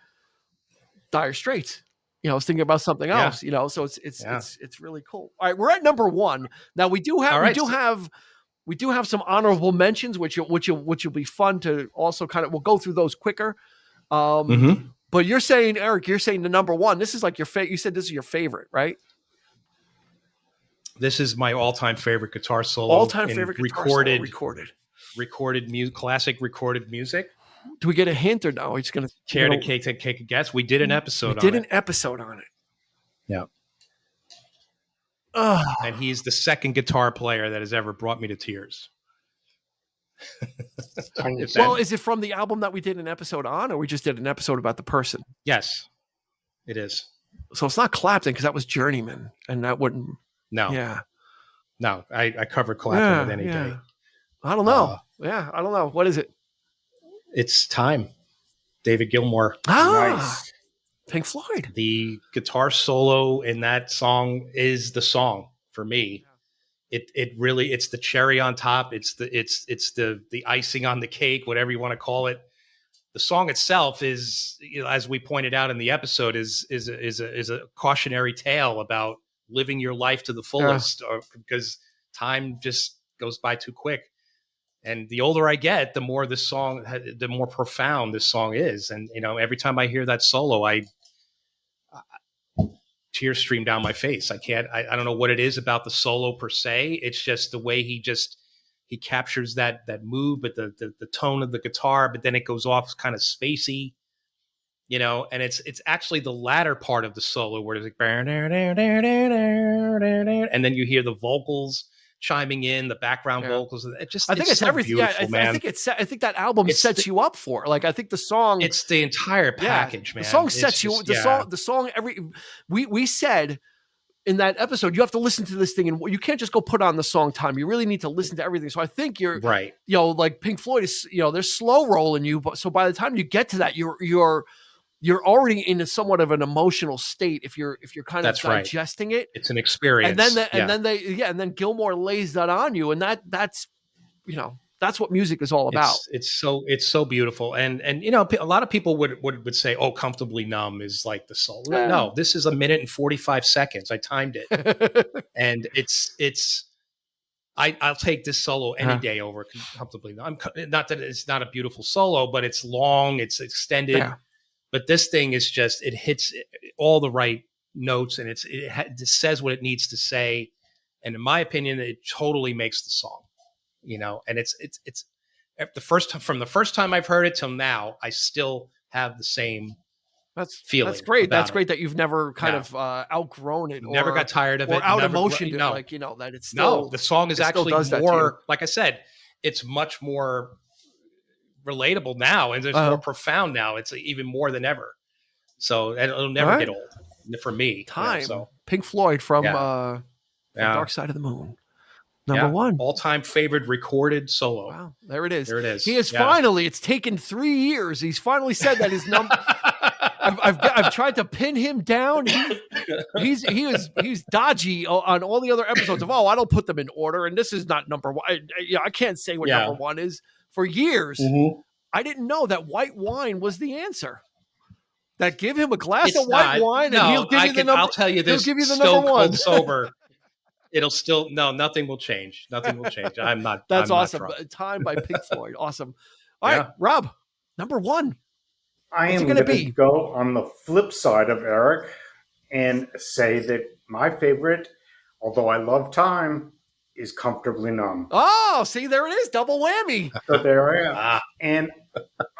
Dire Straits. I was thinking about something else. So it's really cool. All right, we're at number 1 now. We do have some honorable mentions, which will be fun to also kind of. We'll go through those quicker. But you're saying, Eric, the number 1. This is like your favorite. You said this is your favorite, right? This is my all-time favorite guitar solo. All-time favorite guitar solo recorded music, classic recorded music. Do we get a hint or no? It's going to care to take a guess. We did an episode. On it. Yeah. And he's the second guitar player that has ever brought me to tears. Well, is it from the album that we did an episode on, or we just did an episode about the person? Yes, it is. So it's not Clapton, because that was Journeyman, and that wouldn't. No. Yeah. No, I covered Clapton with any day. I don't know. I don't know. What is it? It's Time. David Gilmour. Nice. Pink Floyd. The guitar solo in that song is the song for me. It really, it's the cherry on top. It's the icing on the cake, whatever you want to call it. The song itself is, as we pointed out in the episode, is a cautionary tale about living your life to the fullest, because time just goes by too quick. And the older I get, the more the more profound this song is. And every time I hear that solo, tears stream down my face. I don't know what it is about the solo per se. It's just the way he captures that move, but the tone of the guitar, but then it goes off kind of spacey, and it's actually the latter part of the solo where it's like, and then you hear the vocals chiming in, the background vocals. I think it's so everything. Man. I think that album sets you up for it. Like, I think the song, it's the entire package, man. The song sets you. The song. We said in that episode, you have to listen to this thing, and you can't just go put on the song time. You really need to listen to everything. So I think you're right. Like Pink Floyd is, they're slow rolling you, but so by the time you get to that, you're already in somewhat of an emotional state if you're kind of digesting it. It's an experience. And then Gilmour lays that on you, and that's what music is all about. It's so beautiful. And a lot of people would say, oh, Comfortably Numb is like the soul. Yeah. No, this is 1 minute and 45 seconds. I timed it. And I'll take this solo any day over Comfortably Numb. Not that it's not a beautiful solo, but it's long, it's extended. Yeah. But this thing is just, it hits all the right notes, and it says what it needs to say. And in my opinion, it totally makes the song, and it's from the first time I've heard it till now, I still have the same feeling. That's great. That's great that you've never kind of outgrown it. Never got tired of it. Or out emotioned it. Like, that it's still. No, the song is actually more, like I said, it's much more relatable now, and it's more profound now. It's even more than ever. So it'll never get old for me. Time. Pink Floyd from Dark Side of the Moon. Number one. All-time favorite recorded solo. Wow. There it is. There it is. He is finally, it's taken 3 years. He's finally said that his number. I've tried to pin him down. He's dodgy on all the other episodes of, I don't put them in order, and this is not number one. I can't say what number one is. For years, I didn't know that white wine was the answer. That give him a glass of white wine, and he'll give you the number. I'll tell you this: he'll give you the number one. Sober, it'll still nothing will change. Nothing will change. I'm not. That's I'm awesome. Not Time by Pink Floyd. Awesome. All right, Rob, number one. I am going to go on the flip side of Eric and say that my favorite, although I love Time, is Comfortably Numb. Oh, see, there it is. Double whammy. So there I am. And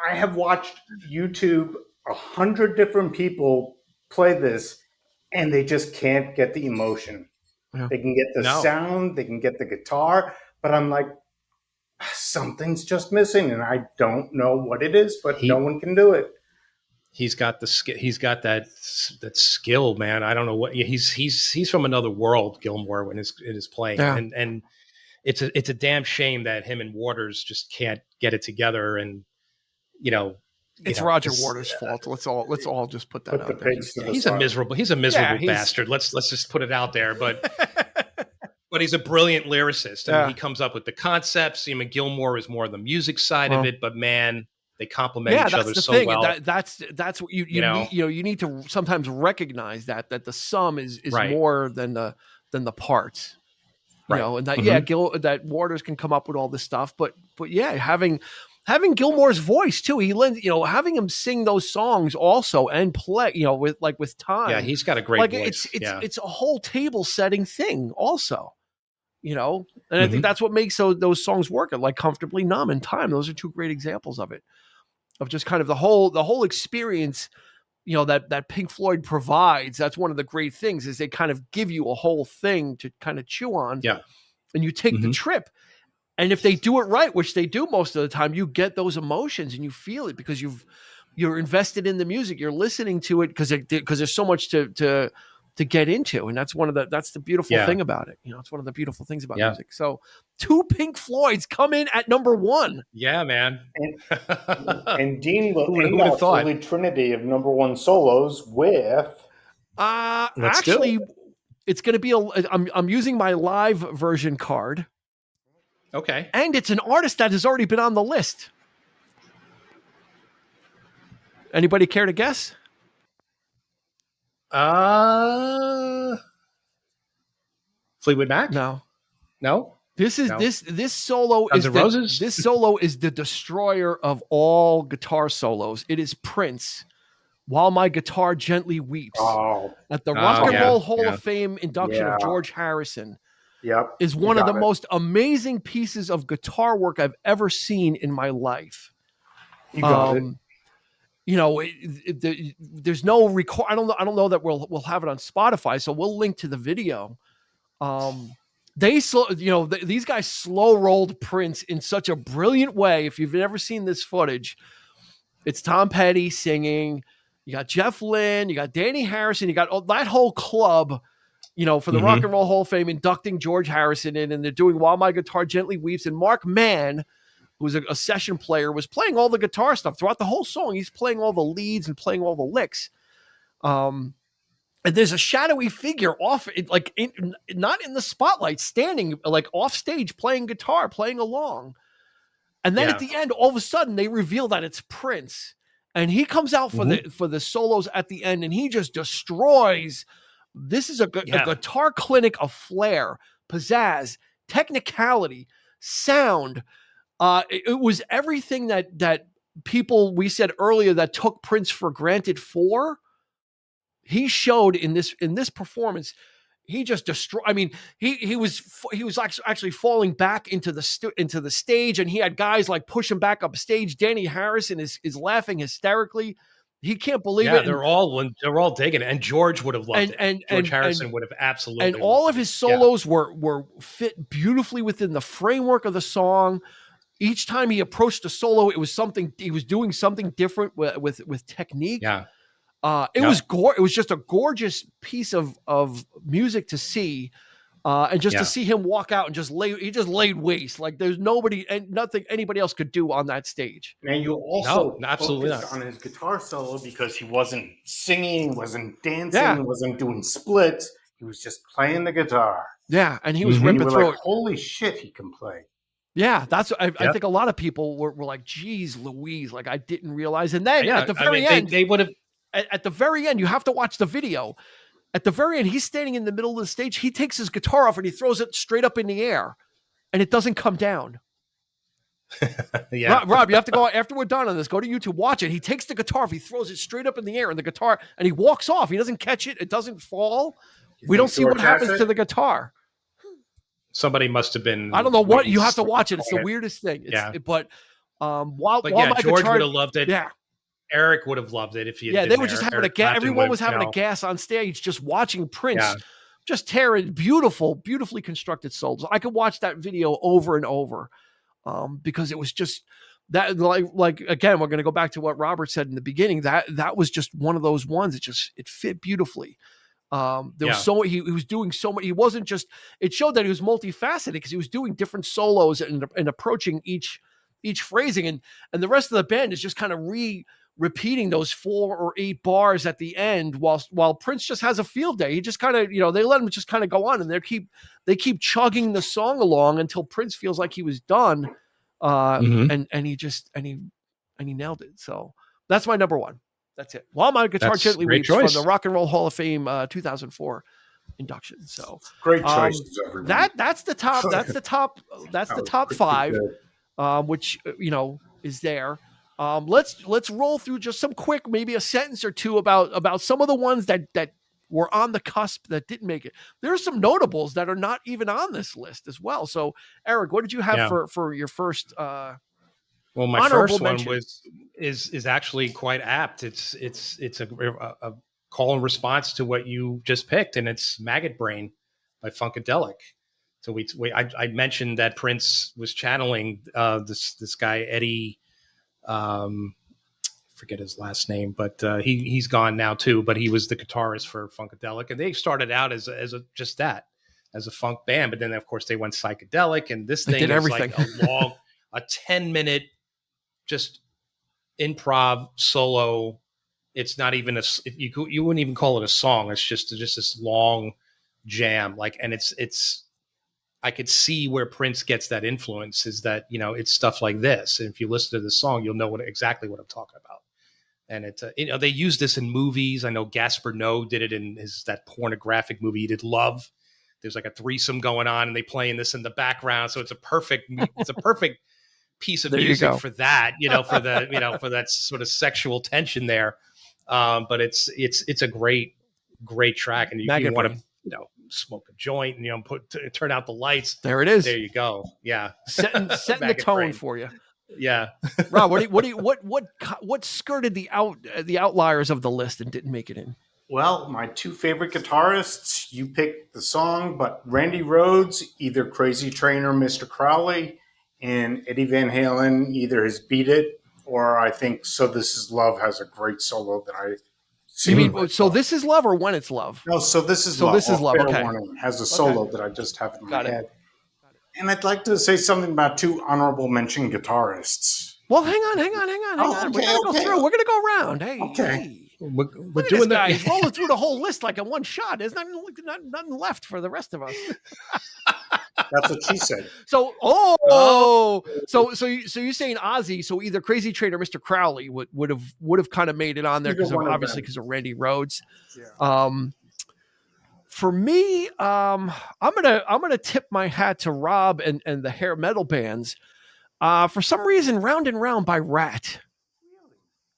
I have watched YouTube 100 different people play this, and they just can't get the emotion. Yeah. They can get the sound, they can get the guitar, but I'm like, something's just missing, and I don't know what it is, but no one can do it. He's got that skill, man. I don't know what he's from another world, Gilmour, when it is playing, and it's a damn shame that him and Waters just can't get it together. And it's Roger Waters' fault. Let's all just put that out there. He's a miserable bastard. Let's just put it out there. But he's a brilliant lyricist. I mean, he comes up with the concepts. I mean, Gilmour is more the music side of it, but man, they complement each other so well. That's what you need, you need to sometimes recognize that the sum is more than the parts. And that that Waters can come up with all this stuff, but having Gilmour's voice too, he lends, having him sing those songs also and play, with Time. Yeah, he's got a great voice. It's a whole table setting thing also. And I think that's what makes those songs work. Like Comfortably Numb and Time. Those are two great examples of it. Of just kind of the whole experience, that Pink Floyd provides. That's one of the great things, is they kind of give you a whole thing to kind of chew on. Yeah. And you take the trip. And if they do it right, which they do most of the time, you get those emotions and you feel it because you're invested in the music. You're listening to it because there's so much to get into, and that's the beautiful thing about it. It's one of the beautiful things about music. So 2 Pink Floyds come in at number 1. Yeah, man. And Dean will Who end would our have thought? holy trinity of number 1 solos with. Let's Actually, do it. it's going to be I'm using my live version card. Okay. And it's an artist that has already been on the list. Anybody care to guess? Fleetwood Mac? No. This solo Guns N' Roses? This solo is the destroyer of all guitar solos. It is Prince. While My Guitar Gently Weeps. At the Rock and Roll Hall of Fame induction of George Harrison. Yep. Is one of the most amazing pieces of guitar work I've ever seen in my life. You got it. There's no record. I don't know that we'll have it on Spotify, so we'll link to the video. These guys slow rolled Prince in such a brilliant way. If you've never seen this footage, it's Tom Petty singing. You got Jeff Lynne, you got Danny Harrison, you got that whole club, for the Rock and Roll Hall of Fame inducting George Harrison in, and they're doing While My Guitar Gently Weeps. And Mark Mann, who was a session player, was playing all the guitar stuff throughout the whole song. He's playing all the leads and playing all the licks. And there's a shadowy figure off, not in the spotlight, standing like off stage, playing guitar, playing along. And then at the end, all of a sudden, they reveal that it's Prince, and he comes out for the solos at the end, and he just destroys. This is a guitar clinic of flair, pizzazz, technicality, sound. It was everything that people we said earlier that took Prince for granted for. He showed in this performance. He just destroyed. I mean, he was actually falling back into the stage, and he had guys like push him back up stage. Danny Harrison is laughing hysterically. He can't believe it. They're all digging it, and George would have loved it. George Harrison would have absolutely. And all of his solos were fit beautifully within the framework of the song. Each time he approached a solo, it was something he was doing something different with technique. Yeah. It was just a gorgeous piece of music to see, and just to see him walk out and he just laid waste. Like there's nobody and nothing anybody else could do on that stage. And you also absolutely focused on his guitar solo because he wasn't singing, wasn't dancing, wasn't doing splits. He was just playing the guitar. Yeah, and he was ripping through it. Holy shit, he can play. Yeah, I think a lot of people were like, "Geez, Louise!" Like I didn't realize. And then at the very end, they would have. At the very end, you have to watch the video. At the very end, he's standing in the middle of the stage. He takes his guitar off and he throws it straight up in the air, and it doesn't come down. Rob, you have to go after we're done on this. Go to YouTube, watch it. He takes the guitar off, he throws it straight up in the air, and the guitar, and he walks off. He doesn't catch it. It doesn't fall. We don't see what happens to the guitar. Somebody must have been. I don't know what you have to watch it. It's the weirdest thing. But George would have loved it. Yeah. Eric would have loved it if he had they were just having a gas. Everyone was having a gas on stage, just watching Prince just tearing beautifully constructed solos. I could watch that video over and over because it was just that, like again, we're going to go back to what Robert said in the beginning. That was just one of those ones. It fit beautifully. There was he was doing so much. He wasn't just. It showed that he was multifaceted because he was doing different solos and approaching each phrasing, and the rest of the band is just kind of repeating those 4 or 8 bars at the end while Prince just has a field day. He just kind of, they let him just kind of go on, and they keep chugging the song along until Prince feels like he was done. And he nailed it. So that's my number 1. That's it. While My Guitar Gently Weeps from the Rock and Roll Hall of Fame 2004 induction. So great choices, everyone. That's the top. That's the top 5, which is there. Let's roll through just some quick, maybe a sentence or two about some of the ones that were on the cusp that didn't make it. There are some notables that are not even on this list as well. So, Eric, what did you have for your first? Well, my first one is actually quite apt. It's a call and response to what you just picked, and it's Maggot Brain by Funkadelic. So I mentioned that Prince was channeling this guy Eddie, forget his last name, but he's gone now too. But he was the guitarist for Funkadelic, and they started out as a funk band, but then of course they went psychedelic, and this thing is like a 10-minute just improv solo. It's not even you wouldn't even call it a song. It's just this long jam, like, and it's. I could see where Prince gets that influence is that, it's stuff like this. And if you listen to the song, you'll know exactly what I'm talking about. And it's, they use this in movies. I know Gaspar Noé did it in that pornographic movie he did, Love. There's like a threesome going on and they playing this in the background. So it's a perfect piece of music for that, for that sort of sexual tension there. But it's a great track. And you want to, smoke a joint and turn out the lights. There it is. There you go. Yeah, setting the tone for you. Yeah, Rob, what skirted the outliers of the list and didn't make it in? Well, my two favorite guitarists, you picked the song, but Randy Rhoads, either Crazy Train or Mr. Crowley, and Eddie Van Halen, either his Beat It or I think So This Is Love has a great solo that I. You mean So This Is Love or When It's Love? No, So This Is Love. So This Is Love. Okay. Warning has a solo that I just have in my head. And I'd like to say something about two honorable mention guitarists. Well, hang on. We're gonna go through. We're gonna go around. Hey, okay. We're doing that. He's rolling through the whole list like in one shot. There's nothing left for the rest of us. That's what she said. So you're saying Ozzy? So either Crazy Train or Mr. Crowley would have kind of made it on there because of Randy Rhoads. Yeah. For me, I'm gonna tip my hat to Rob and the hair metal bands. For some reason, Round and Round by Rat.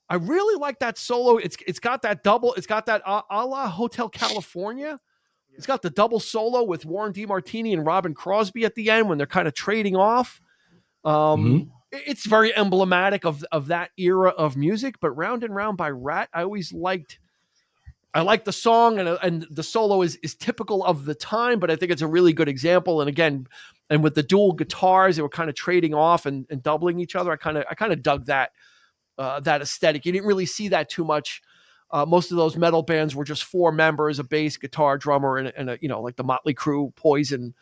I really like that solo. It's got that double. It's got that a la Hotel California. It's got the double solo with Warren DeMartini and Robin Crosby at the end when they're kind of trading off. It's very emblematic of that era of music. But Round and Round by Rat, I always liked. I like the song and the solo is typical of the time, but I think it's a really good example. And again, and with the dual guitars, they were kind of trading off and doubling each other. I kind of dug that aesthetic. You didn't really see that too much. Most of those metal bands were just four members: a bass, guitar, drummer, and a, like the Motley Crue, Poison,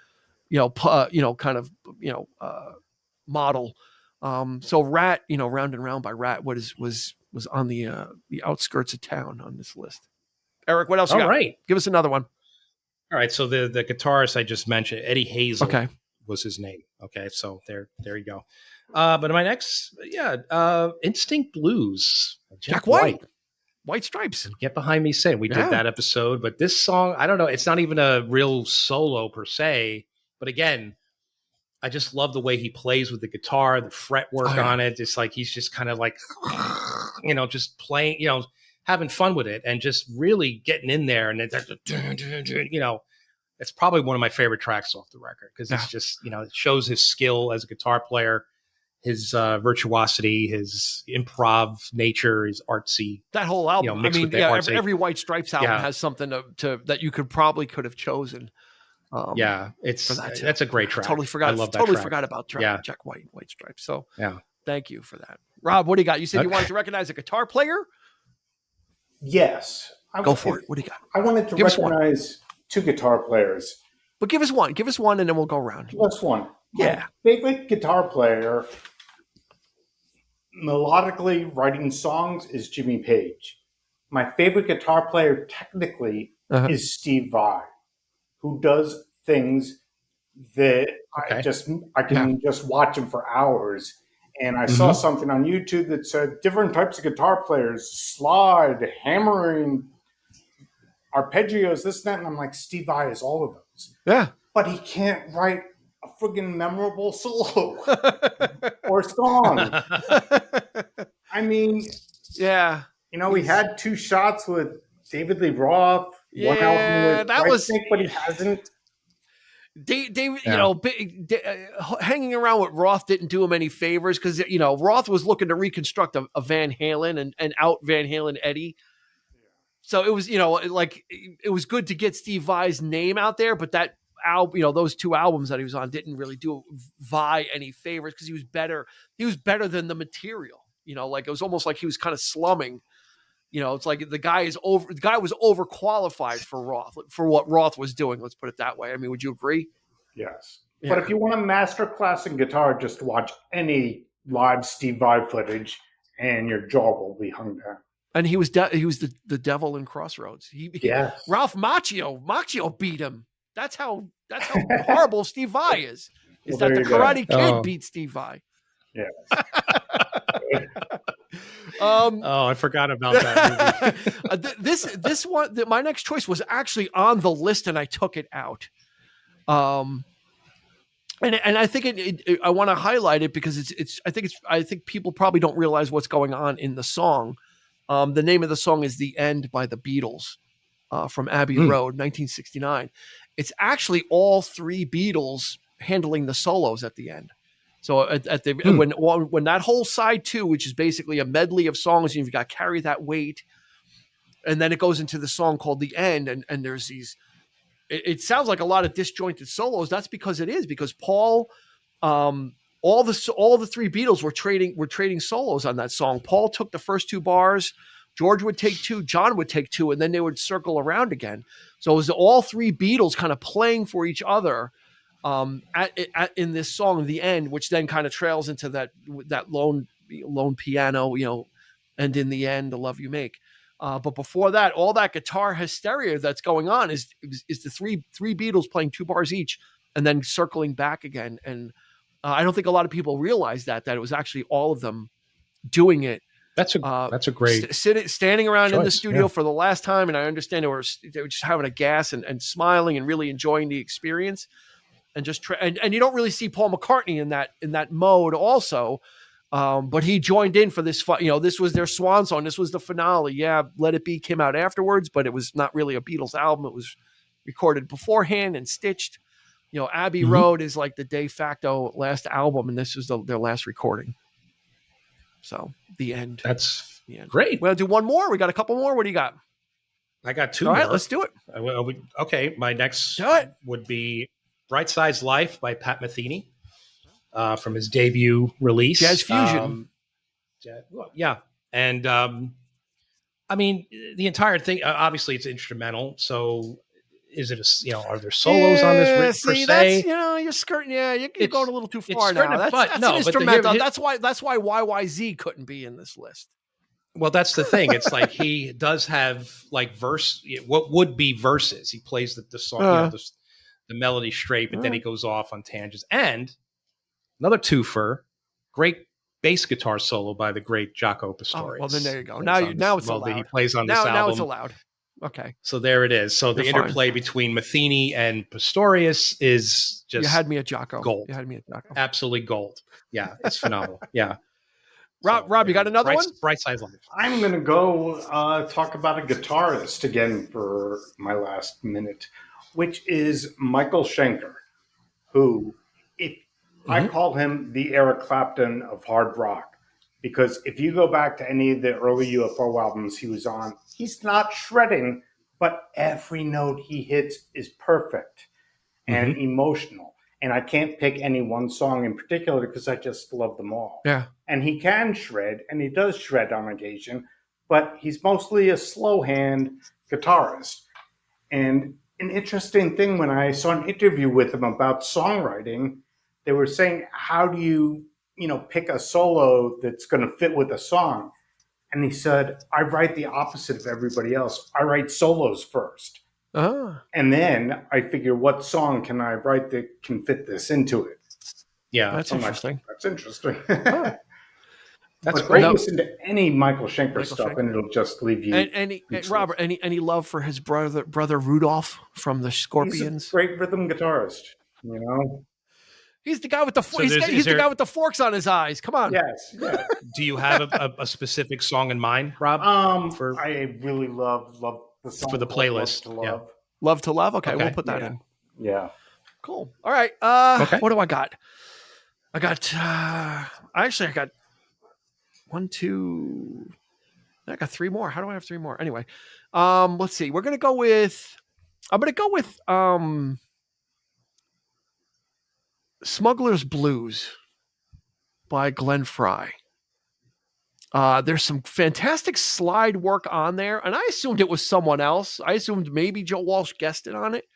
model. So Rat, Round and Round by Rat, was on the outskirts of town on this list. Eric, what else you got? Right. Give us another one. All right. So the guitarist I just mentioned, Eddie Hazel, was his name. Okay. So there you go. But my next, Instinct Blues. Jack White. White Stripes. Get behind me, say we did that episode, but this song, I don't know. It's not even a real solo per se, but again, I just love the way he plays with the guitar, the fretwork on it. It's like, he's just kind of like, just playing, having fun with it and just really getting in there. And it's probably one of my favorite tracks off the record because it's just, it shows his skill as a guitar player, his virtuosity, his improv nature, his artsy. That whole album. Every White Stripes album has something to that you could have chosen. That's a great track. Totally forgot. I love that. Totally forgot about Jack White, White Stripes. So thank you for that, Rob. What do you got? You said you wanted to recognize a guitar player. Yes. Go for it. What do you got? I wanted to recognize two guitar players. But give us one. Give us one, and then we'll go around. Give us one. Yeah. My favorite guitar player, melodically writing songs, is Jimmy Page. My favorite guitar player, technically, is Steve Vai, who does things that I can just watch him for hours. And I saw something on YouTube that said different types of guitar players, slide, hammering, arpeggios, this and that. And I'm like, Steve Vai is all of those. Yeah. But he can't write a friggin' memorable solo or song. I mean, he had two shots with David Lee Roth. One album with but he hasn't. David, hanging around with Roth didn't do him any favors because Roth was looking to reconstruct a Van Halen and out Van Halen Eddie. So it was it was good to get Steve Vai's name out there, but that album, those 2 albums that he was on didn't really do Vi any favors because he was better. He was better than the material. Like it was almost like he was kind of slumming. It's like the guy was overqualified for what Roth was doing. Let's put it that way. I mean, would you agree? Yes. Yeah. But if you want a master class in guitar, just watch any live Steve Vai footage and your jaw will be hung down. And he was the devil in Crossroads. Yes. Ralph Macchio beat him. That's how horrible Steve Vai is. Is Well, that the there you go. Karate Kid beat Steve Vai? Yes. I forgot about that movie. This one, my next choice was actually on the list, and I took it out. And I think I want to highlight it because I think people probably don't realize what's going on in the song. The name of the song is "The End" by the Beatles, from Abbey Road, 1969. It's actually all 3 Beatles handling the solos at the end. So when that whole side 2, which is basically a medley of songs, you've got Carry That Weight, and then it goes into the song called The End, and there's these. It sounds like a lot of disjointed solos. That's because Paul, all the 3 Beatles were trading solos on that song. Paul took the first 2 bars, George would take 2, John would take 2, and then they would circle around again. So it was all 3 Beatles kind of playing for each other. In this song, The End, which then kind of trails into that lone piano, and in the end, the love you make. But before that, all that guitar hysteria that's going on is the three Beatles playing 2 bars each and then circling back again. And I don't think a lot of people realize that it was actually all of them doing it. That's a great standing around choice, in the studio for the last time. And I understand they were just having a gas and smiling and really enjoying the experience. And just and you don't really see Paul McCartney in that mode also, but he joined in for this. This was their swan song. This was the finale. Yeah, Let It Be came out afterwards, but it was not really a Beatles album. It was recorded beforehand and stitched. Abbey Road is like the de facto last album, and this was their last recording. So The End. That's the end. Great. We'll do one more. We got a couple more. What do you got? I got 2 All more. right, let's do it. Okay, my next would be Bright Side's Life by Pat Metheny, from his debut release. Jazz Fusion. Yeah. And I mean, the entire thing, obviously it's instrumental. So is it are there solos on this per se? That's, you're skirting. Yeah, you're going a little too far now. That's an instrumental. That's why YYZ couldn't be in this list. Well, that's the thing. It's like he does have like what would be verses. He plays the song, the melody straight, but then he goes off on tangents. And another twofer, great bass guitar solo by the great Jaco Pastorius. Well, then there you go. Now it's allowed. He plays on this album. Now it's allowed. Okay. So there it is. So the interplay between Metheny and Pastorius is just... You had me at Jaco. Gold. You had me at Jaco. Absolutely gold. Yeah, it's phenomenal. Yeah. Rob, you got another one? Bright Side's Life. I'm going to go talk about a guitarist again for my last minute, which is Michael Schenker, who, I call him the Eric Clapton of hard rock, because if you go back to any of the early UFO albums he was on, he's not shredding, but every note he hits is perfect and emotional. And I can't pick any one song in particular because I just love them all. Yeah. And he can shred, and he does shred on occasion, but he's mostly a slow hand guitarist. And an interesting thing, when I saw an interview with him about songwriting, they were saying, how do you, pick a solo that's going to fit with a song? And he said, I write the opposite of everybody else. I write solos first. And then I figure, what song can I write that can fit this into it? Yeah, that's interesting. That's interesting. That's but great. Listen to any Michael Schenker stuff, and it'll just leave you. And Robert, any love for his brother Rudolph from the Scorpions? He's a great rhythm guitarist. He's the guy with the he's the guy with the forks on his eyes. Come on. Yes. Do you have a specific song in mind, Rob? I really love the song for the playlist. Love to Love. Okay, we'll put that in. Yeah. Cool. All right. What do I got? I got 1, 2. I got 3 more. How do I have 3 more? Anyway, let's see. I'm gonna go with Smuggler's Blues by Glenn Frey. There's some fantastic slide work on there, and I assumed it was someone else. I assumed maybe Joe Walsh guested on it.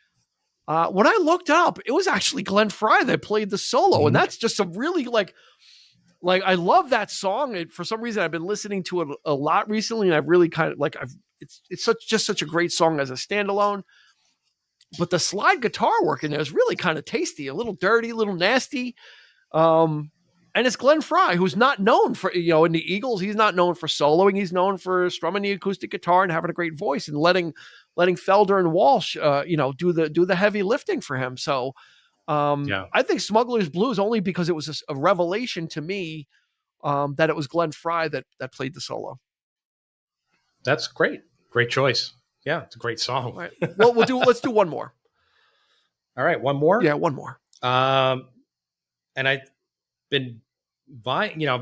When I looked up, it was actually Glenn Frey that played the solo, and that's just a really like I love that song. For some reason, I've been listening to it a lot recently, and I've really kind of it's such a great song as a standalone. But the slide guitar work in there is really kind of tasty, a little dirty, a little nasty. And it's Glenn Frey, who's not known for, in the Eagles, he's not known for soloing. He's known for strumming the acoustic guitar and having a great voice and letting Felder and Walsh, do the heavy lifting for him. So I think Smuggler's Blues, only because it was a revelation to me that it was Glenn Frey that played the solo. That's great. Great choice. Yeah, it's a great song. Right. Well, let's do one more. All right, one more? Yeah, one more. And I've been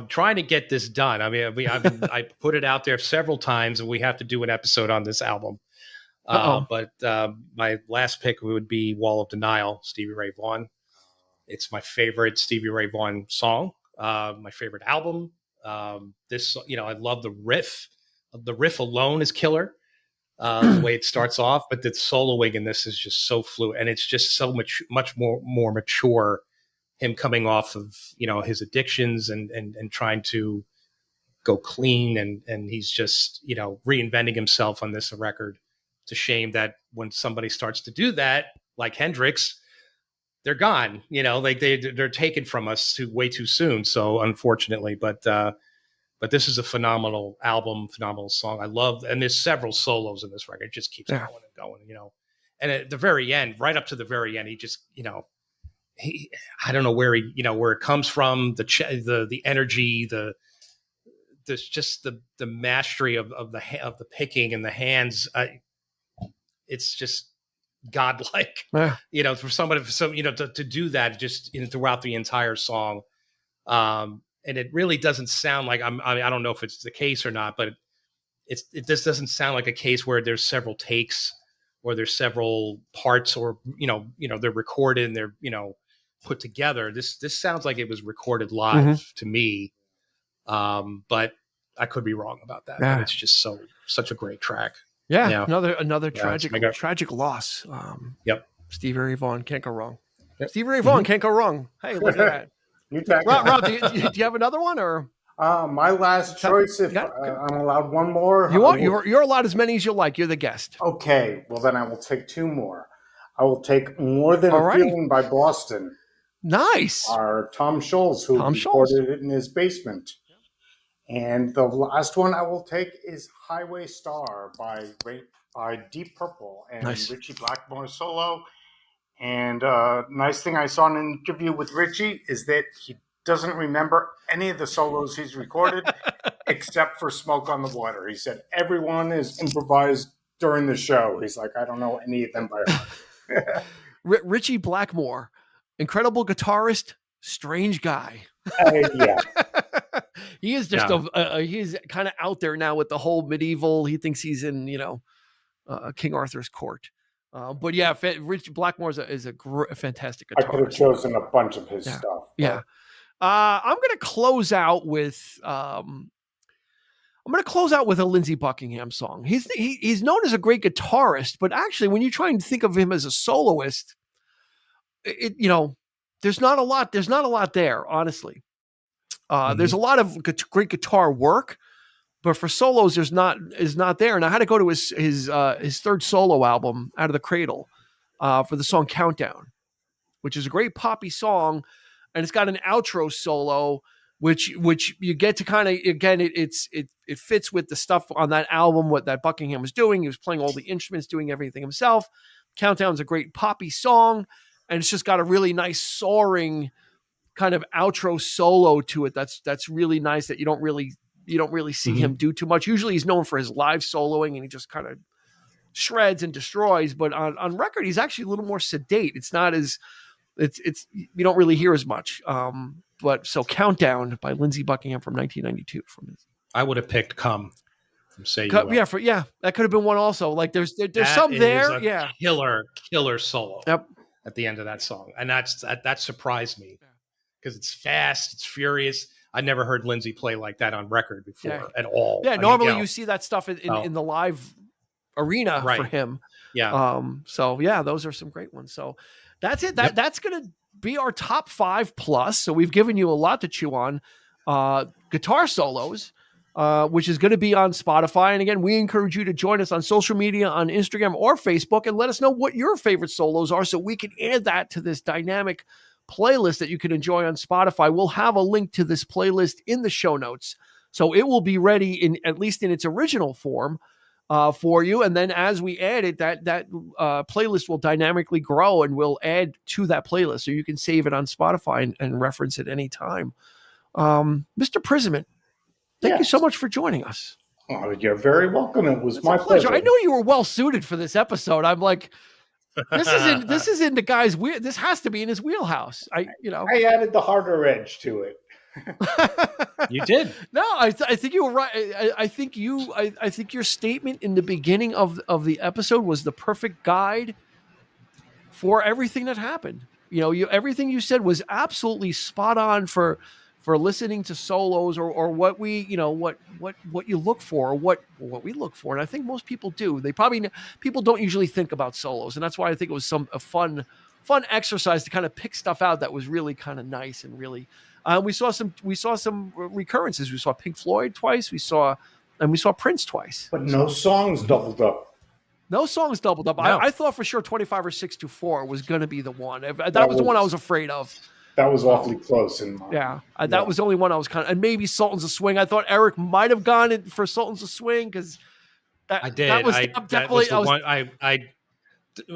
trying to get this done. I mean, I put it out there several times, and we have to do an episode on this album. But my last pick would be Wall of Denial, Stevie Ray Vaughan. It's my favorite Stevie Ray Vaughan song, my favorite album. I love the riff. The riff alone is killer. The way it starts off, but the soloing in this is just so fluid, and it's just so much more mature. Him coming off of his addictions and trying to go clean, and he's just reinventing himself on this record. It's a shame that when somebody starts to do that, like Hendrix, they're gone. They're taken from us way too soon. So unfortunately, but this is a phenomenal album, phenomenal song. I love, and there's several solos in this record. It just keeps going and going, And at the very end, right up to the very end, he just, I don't know where where it comes from, the energy, there's just the mastery of the picking and the hands. It's just godlike, for somebody, to do that just throughout the entire song. And it really doesn't sound like I don't know if it's the case or not, but it just doesn't sound like a case where there's several takes or there's several parts, or they're recorded and they're put together. This sounds like it was recorded live to me, but I could be wrong about that. But it's just such a great track. Another tragic loss. Stevie Ray Vaughan, can't go wrong. Stevie Ray Vaughan can't go wrong. Hey, look at that. Rob, do you have another one, or my last choice? If I'm allowed one more, you're allowed as many as you like. You're the guest. Okay, well then I will take two more. I will take More Than a Feeling by Boston. Nice. Our Tom Scholz, who recorded it in his basement. And the last one I will take is Highway Star by Deep Purple and Richie Blackmore solo. And nice thing I saw in an interview with Richie is that he doesn't remember any of the solos he's recorded except for Smoke on the Water. He said everyone is improvised during the show. He's like, I don't know any of them by heart. Richie Blackmore, incredible guitarist, strange guy. Yeah. He is just he's kind of out there now with the whole medieval. He thinks he's in King Arthur's court. But yeah, Rich Blackmore is a fantastic guitarist. I could have chosen a bunch of his stuff. But. Yeah. I'm going to close out with a Lindsey Buckingham song. He's known as a great guitarist, but actually when you try and think of him as a soloist, there's not a lot there, honestly. There's a lot of great guitar work, but for solos, is not there. And I had to go to his third solo album, Out of the Cradle, for the song Countdown, which is a great poppy song, and it's got an outro solo, which you get to kind of, again, it fits with the stuff on that album, what that Buckingham was doing. He was playing all the instruments, doing everything himself. Countdown's a great poppy song, and it's just got a really nice soaring kind of outro solo to it. That's really nice that you don't really see him do too much. Usually he's known for his live soloing and he just kind of shreds and destroys, but on record, he's actually a little more sedate. It's not as, you don't really hear as much. But so Countdown by Lindsey Buckingham from 1992 from his. I would have picked Come from Say You Will. That could have been one also. Like there's that some there. Killer solo. Yep. at the end of that song, and that surprised me because it's fast, it's furious. I never heard Lindsey play like that on record before at all. Yeah, normally you see that stuff in the live arena for him. Yeah. So yeah, those are some great ones. So that's it. That's gonna be our top 5 plus. So we've given you a lot to chew on. Guitar solos, which is going to be on Spotify. And again, we encourage you to join us on social media, on Instagram or Facebook, and let us know what your favorite solos are so we can add that to this dynamic playlist that you can enjoy on Spotify. We'll have a link to this playlist in the show notes. So it will be ready in at least in its original form for you. And then as we add it, that playlist will dynamically grow and we'll add to that playlist. So you can save it on Spotify and reference it anytime. Mr. Prisament, thank you so much for joining us. Oh, you're very welcome. It was my pleasure. I know you were well suited for this episode. I'm like, this is in the guy's this has to be in his wheelhouse. I added the harder edge to it. You did. No, I think you were right. I think your statement in the beginning of the episode was the perfect guide for everything that happened. Everything you said was absolutely spot on for listening to solos or what we, what you look for, or what we look for. And I think most people do. People don't usually think about solos. And that's why I think it was a fun exercise to kind of pick stuff out that was really kind of nice and really, we saw some recurrences. We saw Pink Floyd twice. We saw Prince twice. But no songs doubled up. No songs doubled up. No. I thought for sure 25 or 624 was going to be the one. That was the one I was afraid of. That was awfully close in mind. Yeah, that was the only one I was and maybe Sultans of Swing. I thought Eric might have gone in for Sultans of Swing because I did. That was the one.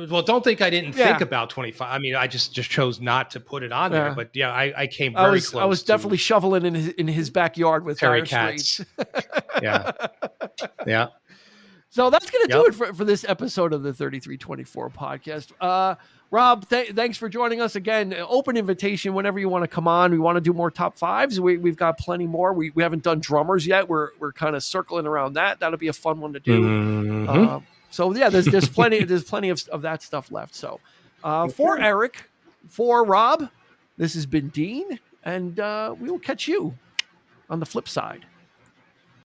Well, don't think I didn't think about 25. I mean, I just chose not to put it on there. But yeah, I came very close. I was definitely shoveling in his backyard with Terry Katz. Yeah. So that's going to do it for this episode of the 3324 podcast. Rob, thanks for joining us again. Open invitation whenever you want to come on. We want to do more top 5s. We've got plenty more. We haven't done drummers yet. We're kind of circling around that. That'll be a fun one to do. Mm-hmm. So yeah, there's plenty of that stuff left. So for Eric, for Rob, this has been Dean, and we will catch you on the flip side.